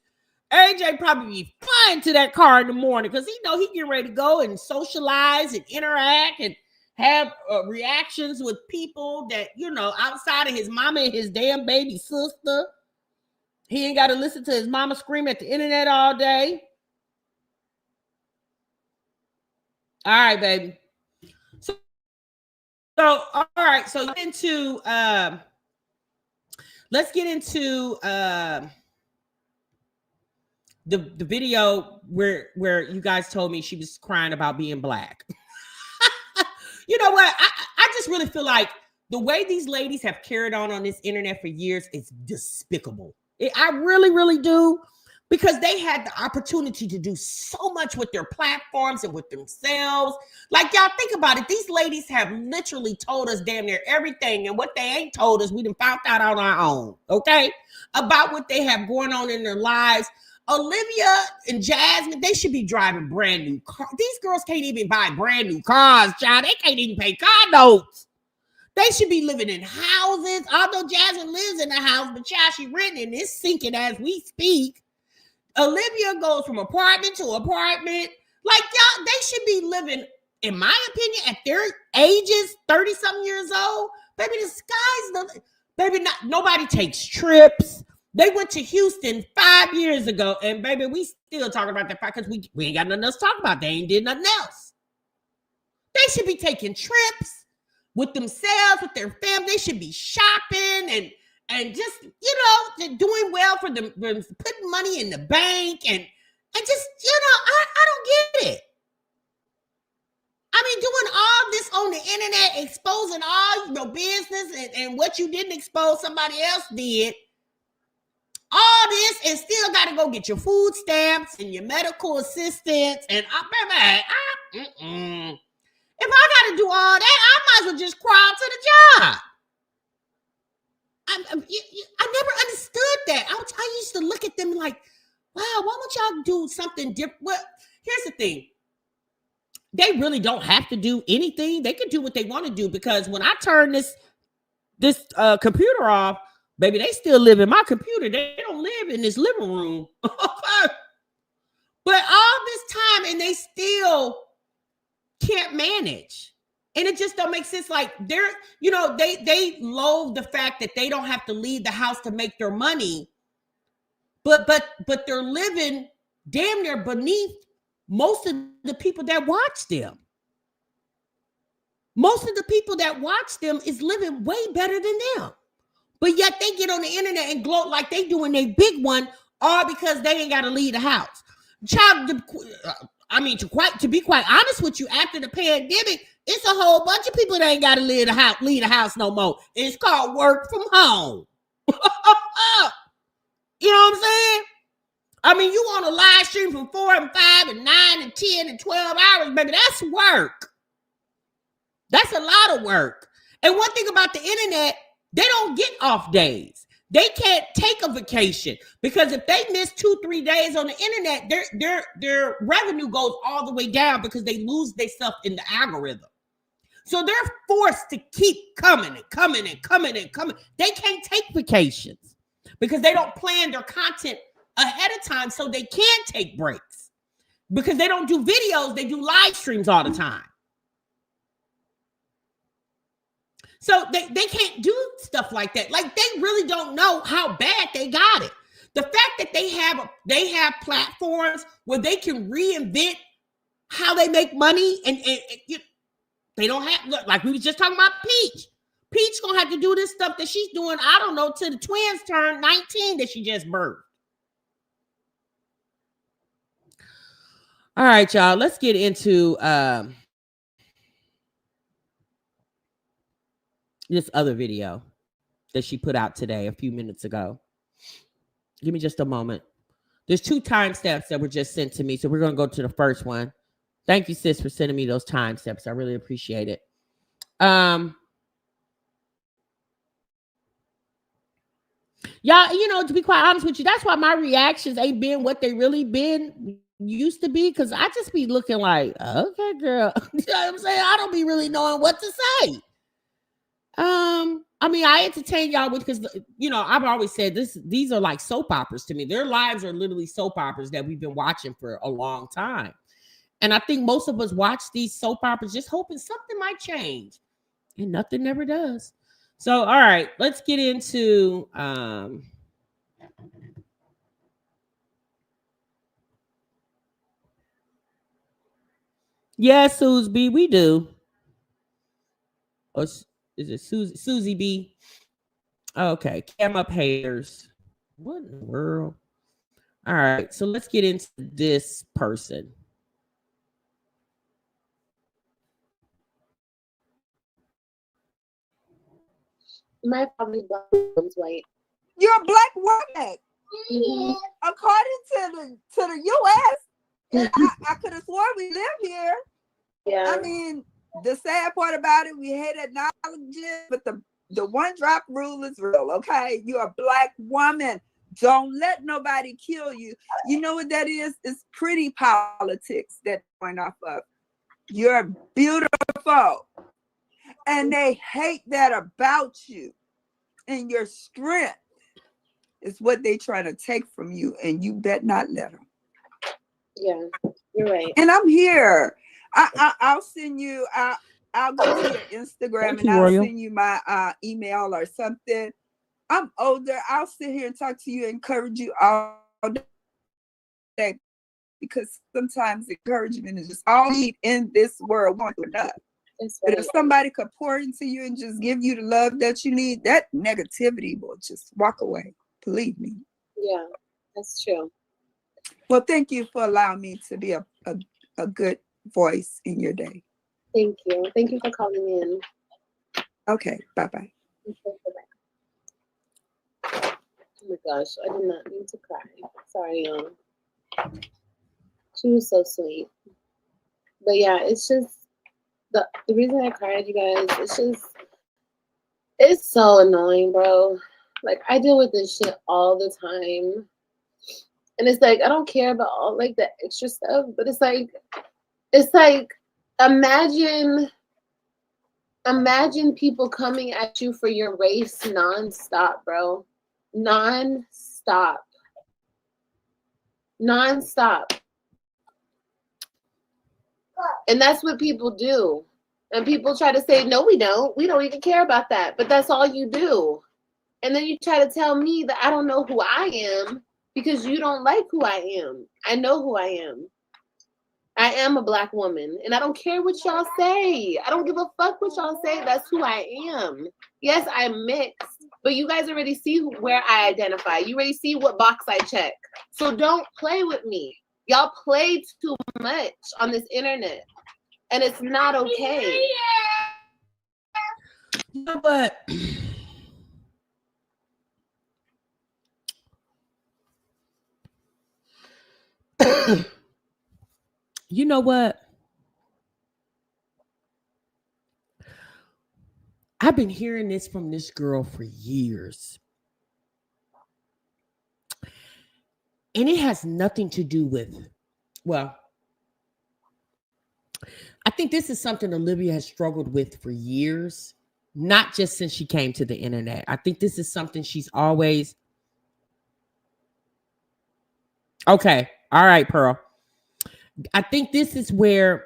[SPEAKER 3] AJ probably be flying to that car in the morning because he know he get ready to go and socialize and interact and have reactions with people that, you know, outside of his mama and his damn baby sister. He ain't got to listen to his mama scream at the internet all day. All right, baby. So all right. So let's get into the video where you guys told me she was crying about being black. You know what? I just really feel like the way these ladies have carried on this internet for years is despicable. I really, really do, because they had the opportunity to do so much with their platforms and with themselves. Like, y'all think about it. These ladies have literally told us damn near everything, and what they ain't told us, we done found out on our own, okay? About what they have going on in their lives. Olivia and Jasmine, they should be driving brand new cars. These girls can't even buy brand new cars, child. They can't even pay car notes. They should be living in houses. Although Jasmine lives in a house, but child, she renting and it's sinking as we speak. Olivia goes from apartment to apartment. Like, y'all, they should be living, in my opinion, at their ages, 30-something years old. Baby, the sky's the, baby, nobody takes trips. They went to Houston 5 years ago, and baby, we still talking about that because we ain't got nothing else to talk about. They ain't did nothing else. They should be taking trips with themselves, with their family. They should be shopping and just, you know, doing well for them, putting money in the bank and just, you know, I don't get it. I mean, doing all this on the internet, exposing all your business and what you didn't expose, somebody else did. All this, and still got to go get your food stamps and your medical assistance. And If I got to do all that, I might as well just crawl to the job. I never understood that. I used to look at them like, wow, why don't y'all do something different? Well, here's the thing. They really don't have to do anything. They can do what they want to do, because when I turn this computer off, baby, they still live in my computer. They don't live in this living room. But all this time, and they still can't manage. And it just don't make sense. Like, they're, you know, they loathe the fact that they don't have to leave the house to make their money. But they're living damn near beneath most of the people that watch them. Most of the people that watch them is living way better than them. But yet they get on the internet and gloat like they doing a big one, all because they ain't got to leave the house. Child, to be quite honest with you, after the pandemic, it's a whole bunch of people that ain't got to leave the house no more. It's called work from home. You know what I'm saying? I mean, you on a live stream from 4 and 5 and 9 and 10 and 12 hours, baby. That's work. That's a lot of work. And one thing about the internet, they don't get off days. They can't take a vacation, because if they miss 2-3 days on the internet, their revenue goes all the way down, because they lose their stuff in the algorithm. So they're forced to keep coming and coming and coming and coming. They can't take vacations because they don't plan their content ahead of time, so they can take breaks, because they don't do videos. They do live streams all the time. So they can't do stuff like that. Like, they really don't know how bad they got it. The fact that they have platforms where they can reinvent how they make money, and they don't have, look, like we was just talking about Peach. Peach gonna have to do this stuff that she's doing, I don't know, till the twins turn 19 that she just birthed. All right, y'all, let's get into this other video that she put out today a few minutes ago. Give me just a moment. There's 2 timestamps that were just sent to me, so we're going to go to the first one. Thank you, sis, for sending me those timestamps. I really appreciate it. Y'all, you know, to be quite honest with you, that's why my reactions ain't been what they really been used to be, because I just be looking like, okay, girl. You know what I'm saying? I don't be really knowing what to say. I mean, I entertain y'all with, because, you know, I've always said these are like soap operas to me. Their lives are literally soap operas that we've been watching for a long time. And I think most of us watch these soap operas just hoping something might change, and nothing never does. So, all right, let's get into yeah, Susie B, we do. Or is it Susie B? Okay, cam up haters. What in the world? All right, so let's get into this person.
[SPEAKER 5] My probably black white.
[SPEAKER 6] You're a black woman. Mm-hmm. According to the U.S., I could have sworn we live here.
[SPEAKER 5] Yeah.
[SPEAKER 6] I mean, the sad part about it, we hate acknowledge it, but the one drop rule is real, okay? You're a black woman. Don't let nobody kill you. You know what that is? It's pretty politics that going off of. You're beautiful. And they hate that about you. And your strength is what they try to take from you. And you bet not let them.
[SPEAKER 5] Yeah, you're right.
[SPEAKER 6] And I'm here. I'll send you, I'll go to your Instagram and I'll send you my email or something. I'm older. I'll sit here and talk to you, encourage you all day, because sometimes encouragement is just all we need in this world. Going through enough. But if somebody could pour into you and just give you the love that you need, that negativity will just walk away. Believe me.
[SPEAKER 5] Yeah, that's true.
[SPEAKER 6] Well, thank you for allowing me to be a good voice in your day.
[SPEAKER 5] Thank you. Thank you for calling in.
[SPEAKER 6] Okay, bye-bye.
[SPEAKER 5] Okay, bye-bye. Oh my gosh, I did not mean to cry. Sorry, y'all. She was so sweet. But yeah, it's just, the reason I cried, you guys, it's so annoying, bro. Like, I deal with this shit all the time. And it's like, I don't care about all like the extra stuff, but it's like imagine people coming at you for your race nonstop, bro. Nonstop. And that's what people do. And people try to say, no, we don't even care about that. But that's all you do. And then you try to tell me that I don't know who I am because you don't like who I am. I know who I am. I am a Black woman. And I don't care what y'all say. I don't give a fuck what y'all say. That's who I am. Yes, I'm mixed. But you guys already see where I identify. You already see what box I check. So don't play with me. Y'all play too much on this internet. And it's not okay.
[SPEAKER 3] You know what? You know what? I've been hearing this from this girl for years. And it has nothing to do with, well, I think this is something Olivia has struggled with for years, not just since she came to the internet. I think this is something she's always. Okay. All right, Pearl. I think this is where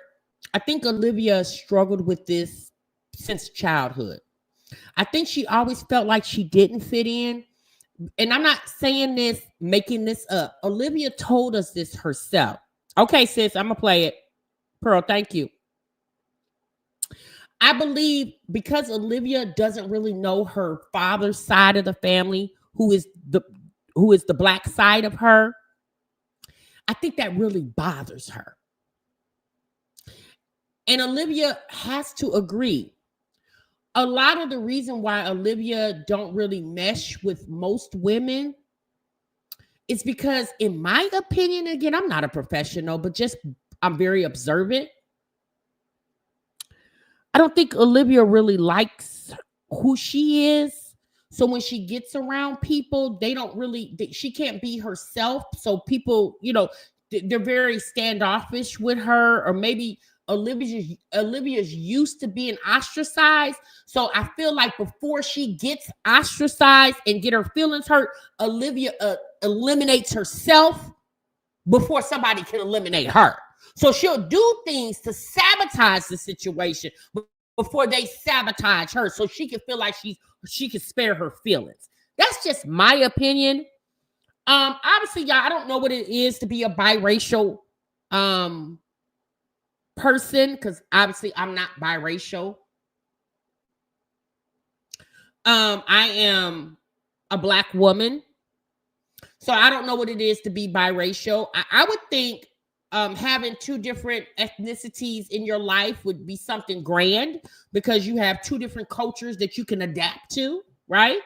[SPEAKER 3] I think Olivia struggled with this since childhood. I think she always felt like she didn't fit in. And I'm not saying this, making this up. Olivia told us this herself. Okay, sis, I'm going to play it. Pearl, thank you. I believe because Olivia doesn't really know her father's side of the family, who is the Black side of her, I think that really bothers her. And Olivia has to agree. A lot of the reason why Olivia don't really mesh with most women is because, in my opinion, again, I'm not a professional, but just I'm very observant. I don't think Olivia really likes who she is. So when she gets around people, she can't be herself. So people, they're very standoffish with her, or maybe Olivia's used to being ostracized. So I feel like before she gets ostracized and get her feelings hurt, Olivia eliminates herself before somebody can eliminate her. So she'll do things to sabotage the situation before they sabotage her, so she can feel like she can spare her feelings. That's just my opinion. Obviously, y'all, I don't know what it is to be a biracial person, because obviously I'm not biracial. I am a Black woman, so I don't know what it is to be biracial. I would think having two different ethnicities in your life would be something grand, because you have two different cultures that you can adapt to, right?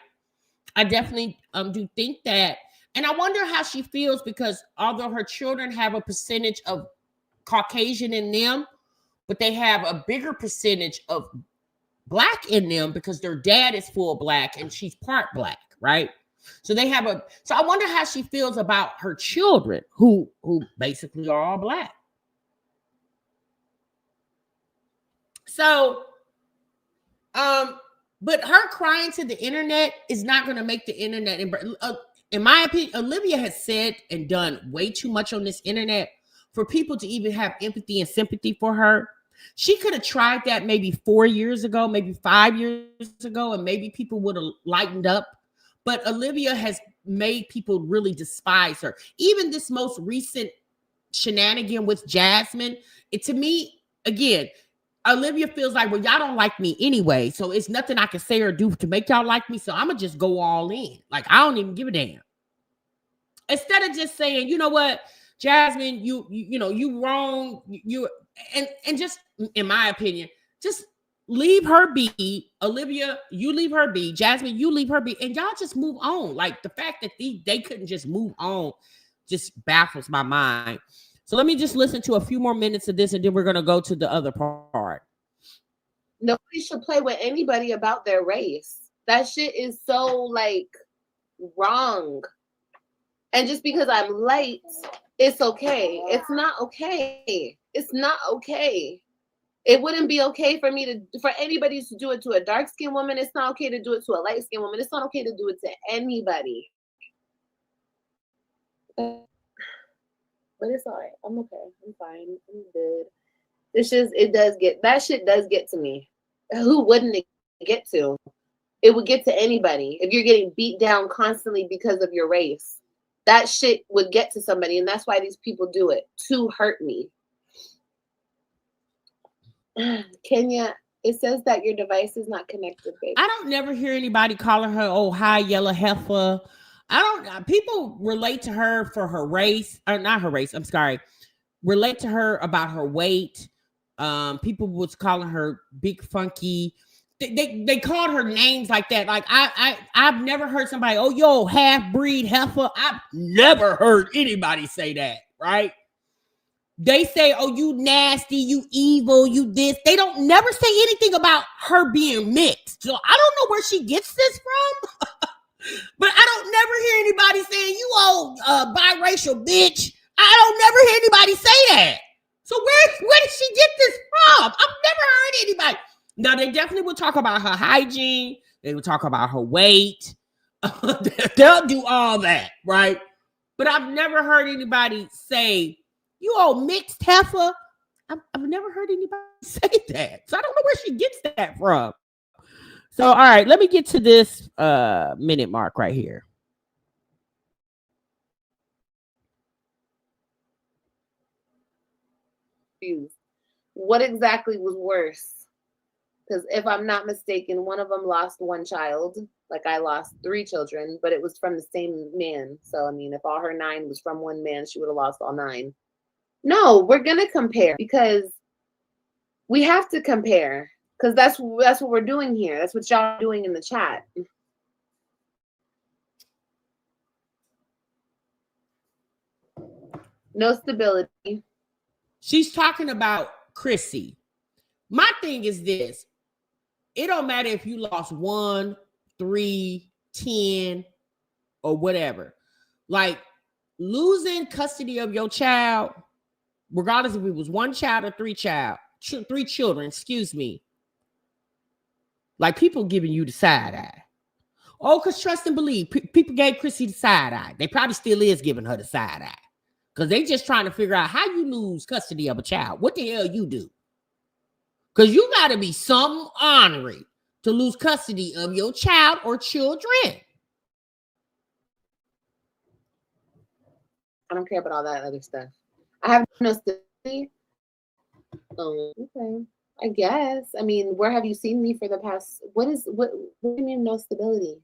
[SPEAKER 3] I definitely do think that. And I wonder how she feels, because although her children have a percentage of Caucasian in them, but they have a bigger percentage of Black in them because their dad is full Black and she's part Black, right? So I wonder how she feels about her children who basically are all Black. So, but her crying to the internet is not going to make the internet. In my opinion, Olivia has said and done way too much on this internet for people to even have empathy and sympathy for her. She could have tried that maybe 4 years ago, maybe 5 years ago, and maybe people would have lightened up. But Olivia has made people really despise her. Even this most recent shenanigan with Jasmine, to me, again, Olivia feels like, well, y'all don't like me anyway, so it's nothing I can say or do to make y'all like me, so I'm going to just go all in. Like, I don't even give a damn. Instead of just saying, you know what, Jasmine, you wrong, and just, in my opinion, just leave her be. Olivia, you leave her be. Jasmine, you leave her be. And y'all just move on. Like, the fact that they couldn't just move on just baffles my mind. So let me just listen to a few more minutes of this, and then we're going to go to the other part.
[SPEAKER 5] Nobody should play with anybody about their race. That shit is so like wrong. And just because I'm light, it's okay. It's not okay. It's not okay. It wouldn't be okay for me for anybody to do it to a dark-skinned woman. It's not okay to do it to a light-skinned woman. It's not okay to do it to anybody. But it's all right. I'm okay. I'm fine. I'm good. That shit does get to me. Who wouldn't it get to? It would get to anybody. If you're getting beat down constantly because of your race, that shit would get to somebody. And that's why these people do it, to hurt me. Kenya, it says that your device is not connected, baby.
[SPEAKER 3] I don't never hear anybody calling her, oh, hi, yellow heifer. People relate to her for her race, or not her race, I'm sorry. Relate to her about her weight. People was calling her big funky. They called her names like that. Like I've never heard somebody, oh, yo, half breed heifer. I've never heard anybody say that, right? They say, oh, you nasty, you evil, you this. They don't never say anything about her being mixed. So I don't know where she gets this from. But I don't never hear anybody saying, you old biracial bitch. I don't never hear anybody say that. So where did she get this from? I've never heard anybody. Now, they definitely will talk about her hygiene. They will talk about her weight. They'll do all that, right? But I've never heard anybody say, you old mixed heifer. I've never heard anybody say that. So I don't know where she gets that from. So, all right, let me get to this minute mark right here.
[SPEAKER 5] What exactly was worse? Because if I'm not mistaken, one of them lost one child. Like I lost 3 children, but it was from the same man. So, I mean, if all her 9 was from one man, she would have lost all 9. No, we're going to compare because we have to compare because that's what we're doing here. That's what y'all are doing in the chat. No stability.
[SPEAKER 3] She's talking about Chrissy. My thing is this. It don't matter if you lost 1, 3, 10, or whatever. Like losing custody of your child, regardless if it was 1 child or 3 children, excuse me. Like people giving you the side eye. Oh, because trust and believe. People gave Chrissy the side eye. They probably still is giving her the side eye. Because they just trying to figure out how you lose custody of a child. What the hell you do? Because you got to be something ornery to lose custody of your child or children.
[SPEAKER 5] I don't care about all that other stuff. I have no stability. Oh, okay. I guess. I mean, where have you seen me for the past? What do you mean no stability?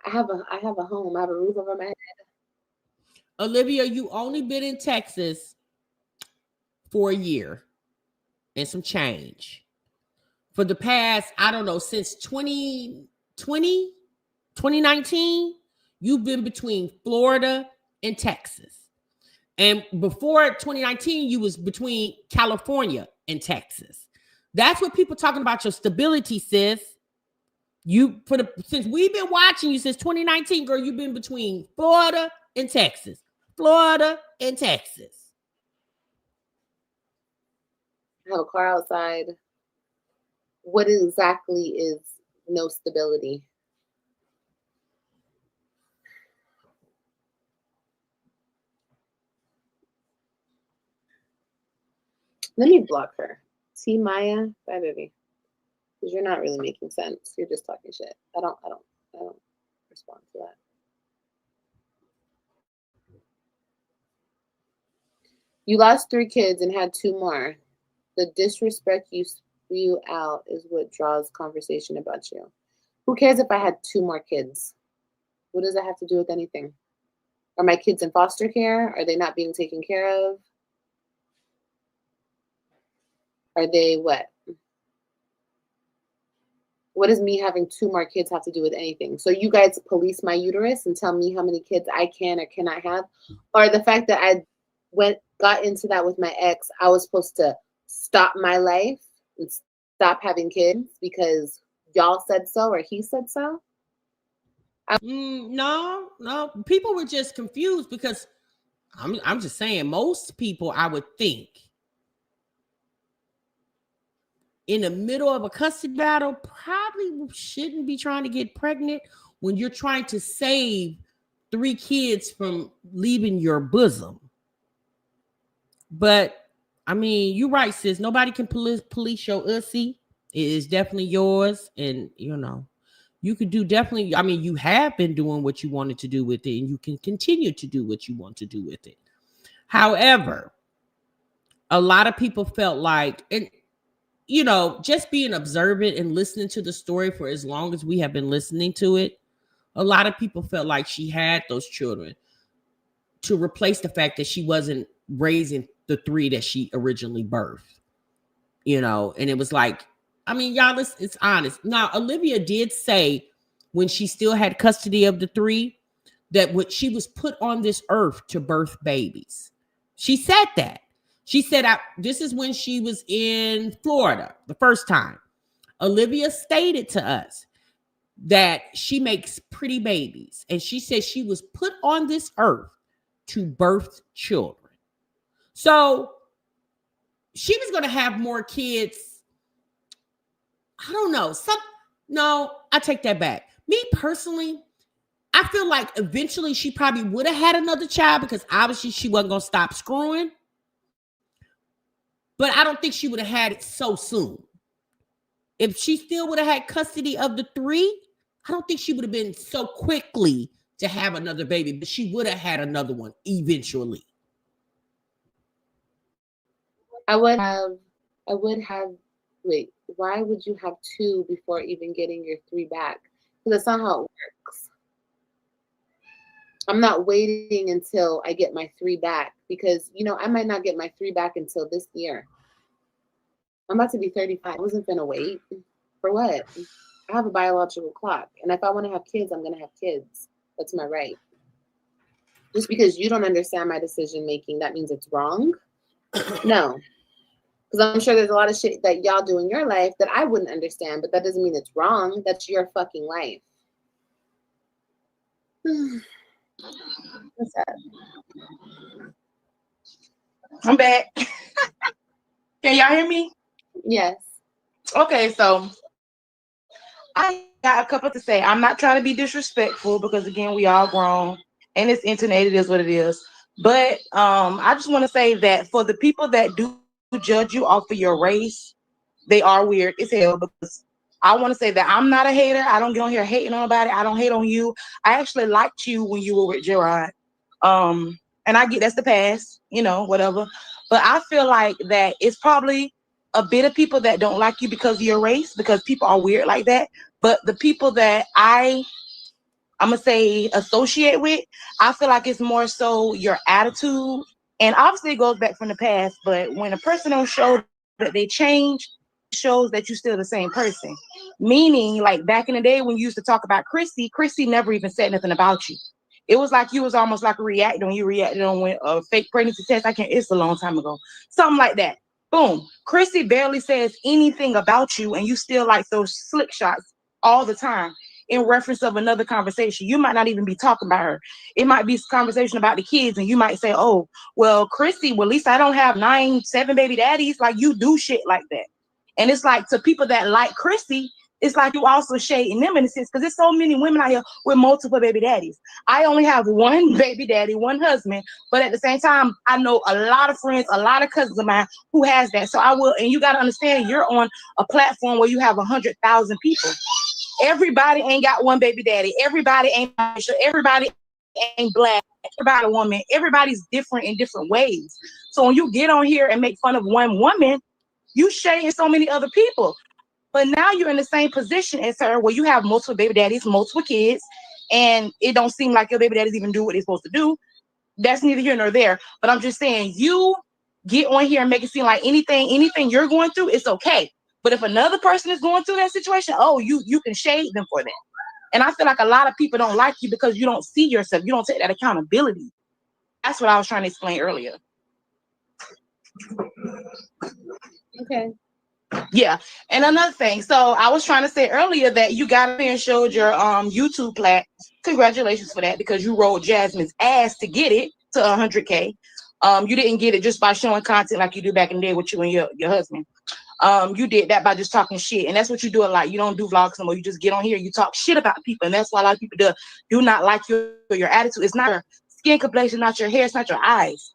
[SPEAKER 5] I have a home. I have a roof over my head.
[SPEAKER 3] Olivia, you only been in Texas for a year and some change. For the past, I don't know, since 2019, you've been between Florida and Texas. And before 2019, you was between California and Texas. That's what people talking about your stability, sis. Since we've been watching you since 2019, girl, you've been between Florida and Texas. Florida and Texas.
[SPEAKER 5] I have a car outside. What exactly is no stability? Let me block her. See Maya, bye baby. Because you're not really making sense. You're just talking shit. I don't respond to that. You lost 3 kids and had 2 more. The disrespect you spew out is what draws conversation about you. Who cares if I had 2 more kids? What does that have to do with anything? Are my kids in foster care? Are they not being taken care of? Are they what? What does me having 2 more kids have to do with anything? So you guys police my uterus and tell me how many kids I can or cannot have? Or the fact that I got into that with my ex, I was supposed to stop my life and stop having kids because y'all said so or he said so?
[SPEAKER 3] No. People were just confused because I'm just saying most people, I would think, in the middle of a custody battle probably shouldn't be trying to get pregnant when you're trying to save 3 kids from leaving your bosom. But I mean, you're right, sis. Nobody can police your ussy. It is definitely yours. And you know, you could do definitely, I mean, you have been doing what you wanted to do with it, and you can continue to do what you want to do with it. However, a lot of people felt like, and you know, just being observant and listening to the story for as long as we have been listening to it, a lot of people felt like she had those children to replace the fact that she wasn't raising the 3 that she originally birthed, you know. And it was like, I mean, y'all, it's honest. Now, Olivia did say when she still had custody of the 3 that what she was put on this earth to birth babies. She said that. She said, this is when she was in Florida the first time. Olivia stated to us that she makes pretty babies. And she said she was put on this earth to birth children. So she was going to have more kids. I don't know. No, I take that back. Me personally, I feel like eventually she probably would have had another child because obviously she wasn't going to stop screwing. But I don't think she would have had it so soon. If she still would have had custody of the 3, I don't think she would have been so quickly to have another baby, but she would have had another one eventually.
[SPEAKER 5] I would have, wait, why would you have 2 before even getting your 3 back? Because that's not how it works. I'm not waiting until I get my 3 back because, you know, I might not get my 3 back until this year. I'm about to be 35. I wasn't going to wait. For what? I have a biological clock. And if I want to have kids, I'm going to have kids. That's my right. Just because you don't understand my decision making, that means it's wrong? No. Because I'm sure there's a lot of shit that y'all do in your life that I wouldn't understand, but that doesn't mean it's wrong. That's your fucking life. What's that?
[SPEAKER 7] I'm back. Can y'all hear me?
[SPEAKER 5] Yes.
[SPEAKER 7] Okay, so I got a couple to say. I'm not trying to be disrespectful because again, we all grown and it's internet, it is what it is. But I just want to say that for the people that do judge you off of your race, they are weird as hell because I want to say that I'm not a hater. I don't get on here hating on nobody. I don't hate on you. I actually liked you when you were with Gerard. And I get that's the past, you know, whatever. But I feel like that it's probably a bit of people that don't like you because of your race, because people are weird like that. But the people that I'm going to say associate with, I feel like it's more so your attitude. And obviously it goes back from the past, but when a person don't show that they change, it shows that you're still the same person. Meaning, like back in the day when you used to talk about Chrissy never even said nothing about you. It was like you was almost like a reactor when you reacted on a fake pregnancy test. It's a long time ago. Something like that. Boom. Chrissy barely says anything about you, and you still like those slick shots all the time in reference of another conversation. You might not even be talking about her. It might be a conversation about the kids, and you might say, oh, well, Chrissy, well, at least I don't have 7 baby daddies. Like, you do shit like that. And it's like, to people that like Chrissy, it's like you also shading them in a sense, because there's so many women out here with multiple baby daddies. I only have 1 baby daddy, 1 husband, but at the same time, I know a lot of friends, a lot of cousins of mine who has that. So I will, and you got to understand, you're on a platform where you have 100,000 people. Everybody ain't got 1 baby daddy. Everybody ain't sure. Everybody ain't black. Everybody a woman. Everybody's different in different ways. So when you get on here and make fun of 1 woman, you shading so many other people. But now you're in the same position as her where you have multiple baby daddies, multiple kids, and it don't seem like your baby daddies even do what they're supposed to do. That's neither here nor there. But I'm just saying, you get on here and make it seem like anything you're going through, it's okay. But if another person is going through that situation, oh, you can shade them for that. And I feel like a lot of people don't like you because you don't see yourself. You don't take that accountability. That's what I was trying to explain earlier.
[SPEAKER 5] Okay.
[SPEAKER 7] Yeah. And another thing, so I was trying to say earlier that you got up and showed your YouTube plat. Congratulations for that, because you rolled Jasmine's ass to get it to 100K. You didn't get it just by showing content like you do back in the day with you and your husband. You did that by just talking shit, and that's what you do a lot. You don't do vlogs anymore. You just get on here, you talk shit about people, and that's why a lot of people do not like your attitude. It's not your skin complexion, not your hair, it's not your eyes.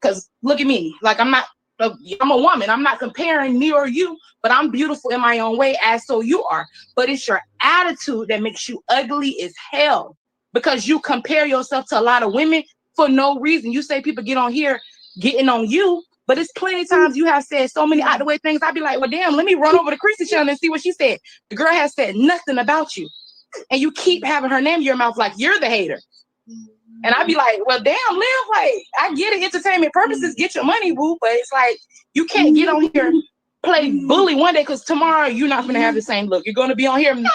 [SPEAKER 7] Because look at me, like I'm a woman. I'm not comparing me or you, but I'm beautiful in my own way, as so you are. But it's your attitude that makes you ugly as hell, because you compare yourself to a lot of women for no reason. You say people get on here getting on you, but it's plenty of times you have said so many out the way things. I'd be like, well, damn, let me run over to Chrissy channel and see what she said. The girl has said nothing about you, and you keep having her name in your mouth like you're the hater. And I'd be like, well, damn, Liv, like, I get it, entertainment purposes, get your money, boo, but it's like, you can't get on here, play bully one day, because tomorrow you're not going to have the same look. You're going to be on here, you know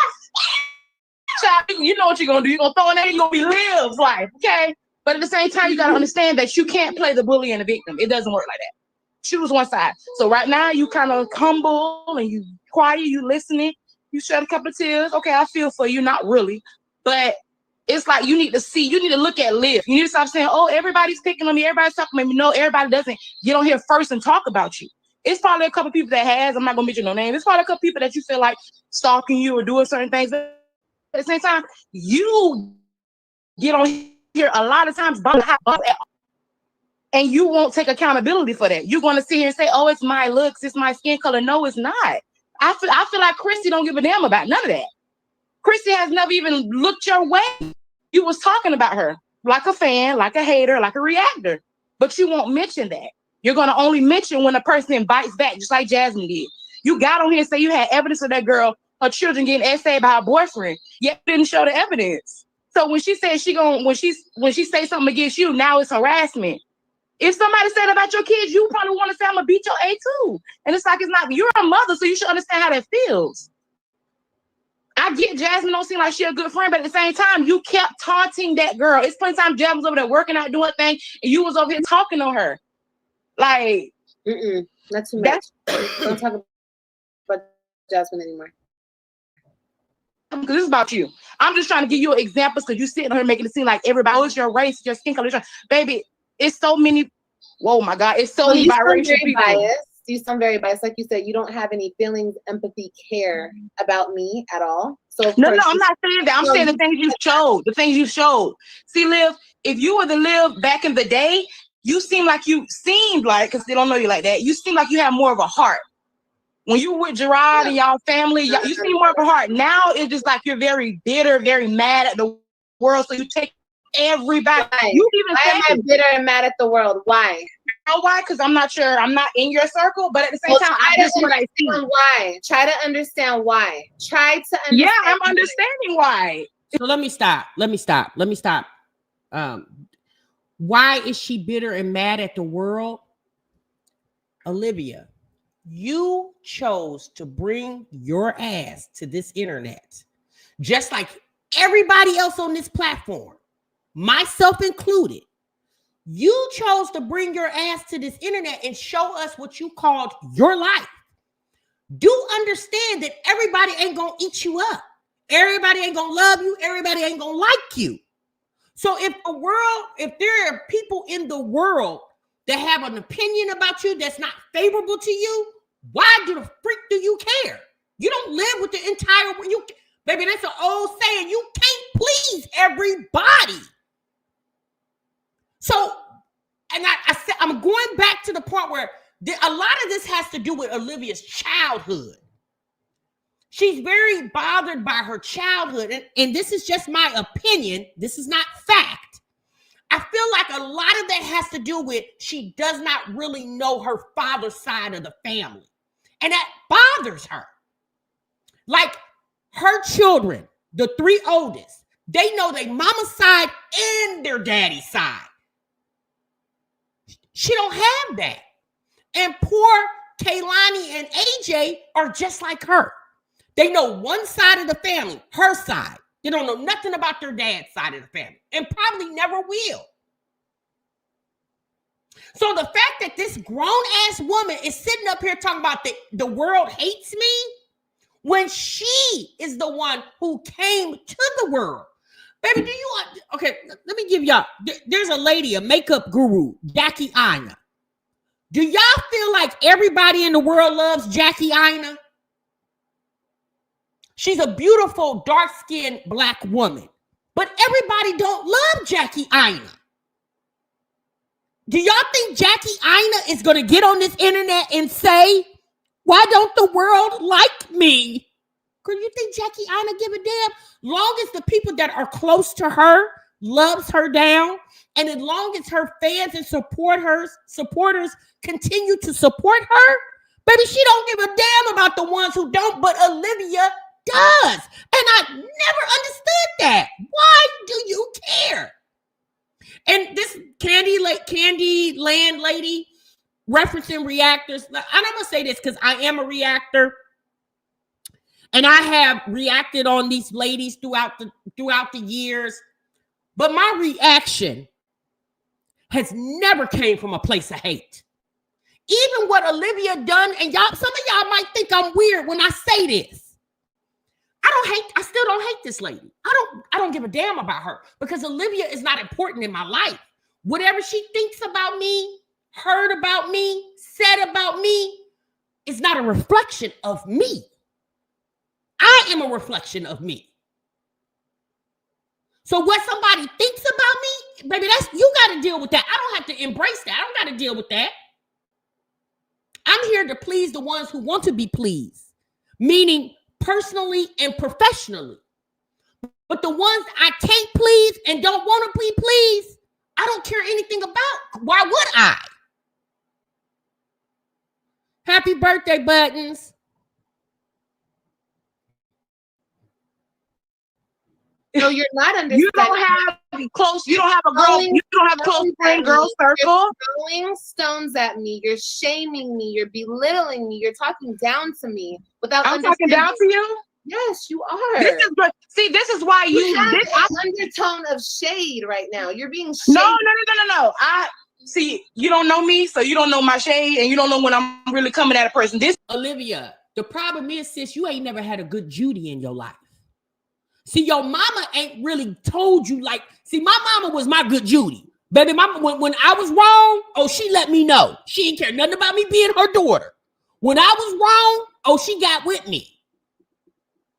[SPEAKER 7] what you're going to do. You're going to throw in there, you're going to be Liv's life, okay? But at the same time, you got to understand that you can't play the bully and the victim. It doesn't work like that. Choose one side. So right now, you kind of humble and you quiet, you listening, you shed a couple of tears. Okay, I feel for you, not really, but it's like you need to look at Liv. You need to stop saying, oh, everybody's picking on me, everybody's talking about me. No, everybody doesn't get on here first and talk about you. It's probably a couple people that has, I'm not gonna mention no name. It's probably a couple people that you feel like stalking you or doing certain things. But at the same time, you get on here a lot of times and you won't take accountability for that. You're gonna sit here and say, oh, it's my looks, it's my skin color. No, it's not. I feel like Chrissy don't give a damn about none of that. Chrissy has never even looked your way. You was talking about her like a fan, like a hater, like a reactor, but you won't mention that. You're going to only mention when a person bites back, just like Jasmine did. You got on here and say you had evidence of that girl, her children getting essayed by her boyfriend, yet didn't show the evidence. So when she said when she say something against you, now it's harassment. If somebody said about your kids, you probably want to say I'm gonna beat your A too. And it's like, it's not, you're a mother, so you should understand how that feels. I get Jasmine don't seem like she a good friend, but at the same time, you kept taunting that girl. It's plenty of time Jasmine was over there working out, doing things, and you was over here talking on her. Like,
[SPEAKER 5] not too much. Don't talk about Jasmine anymore.
[SPEAKER 7] Because this is about you. I'm just trying to give you examples, because you sitting here making it seem like everybody, oh, it's your race, your skin color. Baby, it's so many. Whoa, my God, it's so many biracial people.
[SPEAKER 5] Biased. You sound very biased. Like you said, you don't have any feelings, empathy, care about me at all. So
[SPEAKER 7] no, I'm not saying that. I'm saying the things you showed. The things you showed. See, Liv, if you were the Liv back in the day, because they don't know you like that, you seem like you have more of a heart. When you were with Gerard and y'all family, you seem more of a heart. Now it's just like you're very bitter, very mad at the world. So you take everybody.
[SPEAKER 5] Why? Why am I bitter and mad at the world? Why?
[SPEAKER 7] You know why? Because I'm not sure. I'm not in your circle, but at the same time, I just what I see.
[SPEAKER 5] Why? Try to understand why. Try to understand.
[SPEAKER 7] Yeah, I'm understanding why.
[SPEAKER 3] So let me stop. Why is she bitter and mad at the world? Olivia, you chose to bring your ass to this internet, just like everybody else on this platform, myself included. You chose to bring your ass to this internet and show us what you called your life. Do understand that everybody ain't gonna eat you up. Everybody ain't gonna love you. Everybody ain't gonna like you. So if there are people in the world that have an opinion about you that's not favorable to you, why the freak do you care? You don't live with the entire world. Baby, that's an old saying. You can't please everybody. So, and I said, I'm going back to the point where a lot of this has to do with Olivia's childhood. She's very bothered by her childhood. And this is just my opinion. This is not fact. I feel like a lot of that has to do with she does not really know her father's side of the family. And that bothers her. Like her children, the three oldest, they know their mama's side and their daddy's side. She don't have that. And poor Kaylani and AJ are just like her. They know one side of the family, her side. They don't know nothing about their dad's side of the family and probably never will. So the fact that this grown-ass woman is sitting up here talking about the world hates me when she is the one who came to the world. Baby, okay, let me give y'all, there's a lady, a makeup guru, Jackie Aina. Do y'all feel like everybody in the world loves Jackie Aina? She's a beautiful, dark-skinned Black woman, but everybody don't love Jackie Aina. Do y'all think Jackie Aina is going to get on this internet and say, why don't the world like me? Because you think Jackie Aina give a damn? Long as the people that are close to her loves her down, and as long as her fans and supporters continue to support her, baby, she don't give a damn about the ones who don't, but Olivia does. And I never understood that. Why do you care? And this Candy Land lady referencing reactors. And I'm gonna say this because I am a reactor, and I have reacted on these ladies throughout the years. But my reaction has never came from a place of hate. Even what Olivia done, and y'all, some of y'all might think I'm weird when I say this. I still don't hate this lady. I don't give a damn about her because Olivia is not important in my life. Whatever she thinks about me, heard about me, said about me, is not a reflection of me. I am a reflection of me. So what somebody thinks about me, baby, you got to deal with that. I don't have to embrace that. I don't got to deal with that. I'm here to please the ones who want to be pleased, meaning personally and professionally. But the ones I can't please and don't want to be pleased, I don't care anything about. Why would I? Happy birthday, Buttons.
[SPEAKER 5] So you're not understanding.
[SPEAKER 7] You don't have a close friend girl circle.
[SPEAKER 5] You're throwing stones at me. You're shaming me. You're belittling me. You're talking down to me without.
[SPEAKER 7] I'm talking down to you.
[SPEAKER 5] Yes, you are.
[SPEAKER 7] This is why you
[SPEAKER 5] have an undertone of shade right now. You're being shady.
[SPEAKER 7] No. I see. You don't know me, so you don't know my shade, and you don't know when I'm really coming at a person. This
[SPEAKER 3] Olivia, the problem is, sis, you ain't never had a good Judy in your life. See, your mama ain't really told you my mama was my good Judy. Baby, mama, when I was wrong, she let me know. She didn't care nothing about me being her daughter. When I was wrong, she got with me.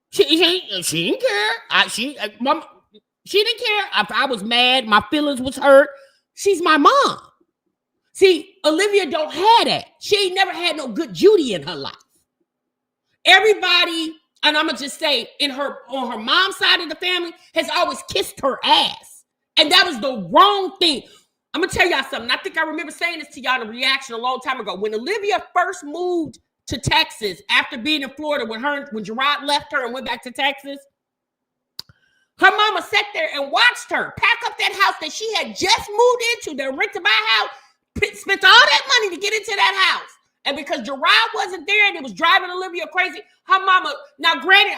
[SPEAKER 3] She didn't care. She didn't care. If I was mad, my feelings was hurt. She's my mom. See, Olivia don't have that. She ain't never had no good Judy in her life. Everybody, and I'm gonna just say, on her mom's side of the family, has always kissed her ass, and that was the wrong thing. I'm gonna tell y'all something. I think I remember saying this to y'all in a reaction a long time ago. When Olivia first moved to Texas after being in Florida, when Gerard left her and went back to Texas, her mama sat there and watched her pack up that house that she had just moved into, the rent-to-buy house, spent all that money to get into that house. And because Gerard wasn't there and it was driving Olivia crazy, her mama, now granted,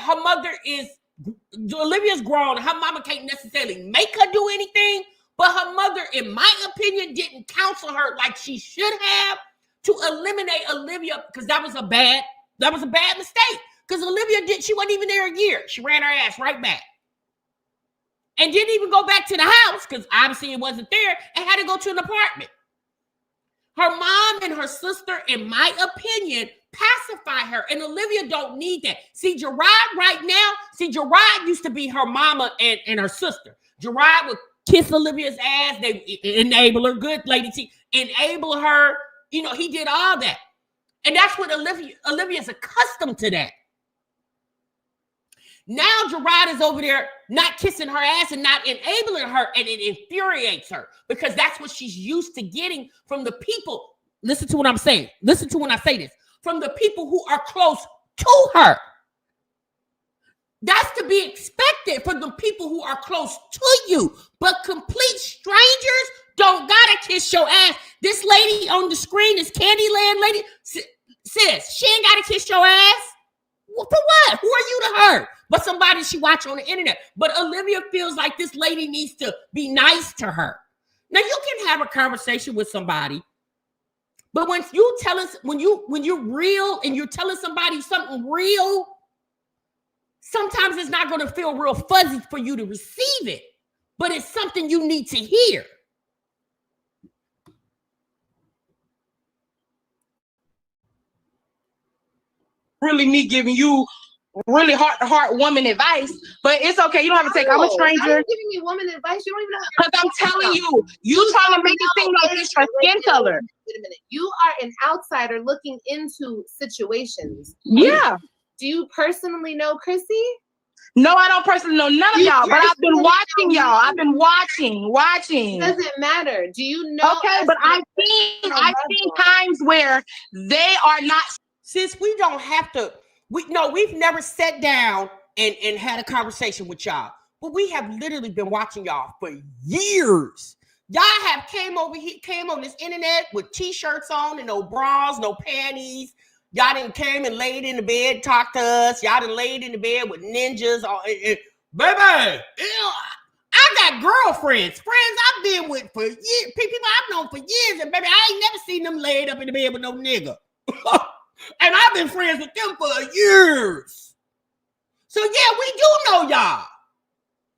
[SPEAKER 3] Olivia's grown, her mama can't necessarily make her do anything, but her mother, in my opinion, didn't counsel her like she should have to eliminate Olivia, because that was a bad mistake. Because Olivia she wasn't even there a year. She ran her ass right back. And didn't even go back to the house, because obviously it wasn't there, and had to go to an apartment. Her mom and her sister, in my opinion, pacify her. And Olivia don't need that. See, Gerard right now, Gerard used to be her mama and her sister. Gerard would kiss Olivia's ass. They enable her, good lady, enable her. He did all that. And that's what Olivia's accustomed to that. Now Gerard is over there not kissing her ass and not enabling her, and it infuriates her because that's what she's used to getting from the people. Listen to what I'm saying. Listen to when I say this. From the people who are close to her. That's to be expected from the people who are close to you. But complete strangers don't gotta kiss your ass. This lady on the screen, this Candyland lady, sis, she ain't gotta kiss your ass. For what? Who are you to her? But somebody she watch on the internet. But Olivia feels like this lady needs to be nice to her. Now you can have a conversation with somebody, but when you tell us, when you're real and you're telling somebody something real, sometimes it's not going to feel real fuzzy for you to receive it, but it's something you need to hear.
[SPEAKER 7] Really me giving you really heart-to-heart woman advice, but it's okay. You don't have to take. I'm a stranger.
[SPEAKER 5] How are you giving me woman advice? You don't even know.
[SPEAKER 7] Because I'm telling you trying to make it seem like it's your skin color.
[SPEAKER 5] Wait a minute. You are an outsider looking into situations.
[SPEAKER 7] Yeah.
[SPEAKER 5] Do you personally know Chrissy?
[SPEAKER 7] No, I don't personally know none of y'all, but I've been watching y'all. I've been watching.
[SPEAKER 5] It doesn't matter. Do you know?
[SPEAKER 7] Okay, but I've seen times where they are not.
[SPEAKER 3] Sis, we don't have to. We've never sat down and had a conversation with y'all, but we have literally been watching y'all for years. Y'all have came on this internet with t-shirts on and no bras, no panties. Y'all done came and laid in the bed, talked to us. Y'all done laid in the bed with ninjas. Baby, I got girlfriends, friends I've been with for years, people I've known for years, and baby, I ain't never seen them laid up in the bed with no nigga. And I've been friends with them for years. So yeah, we do know y'all.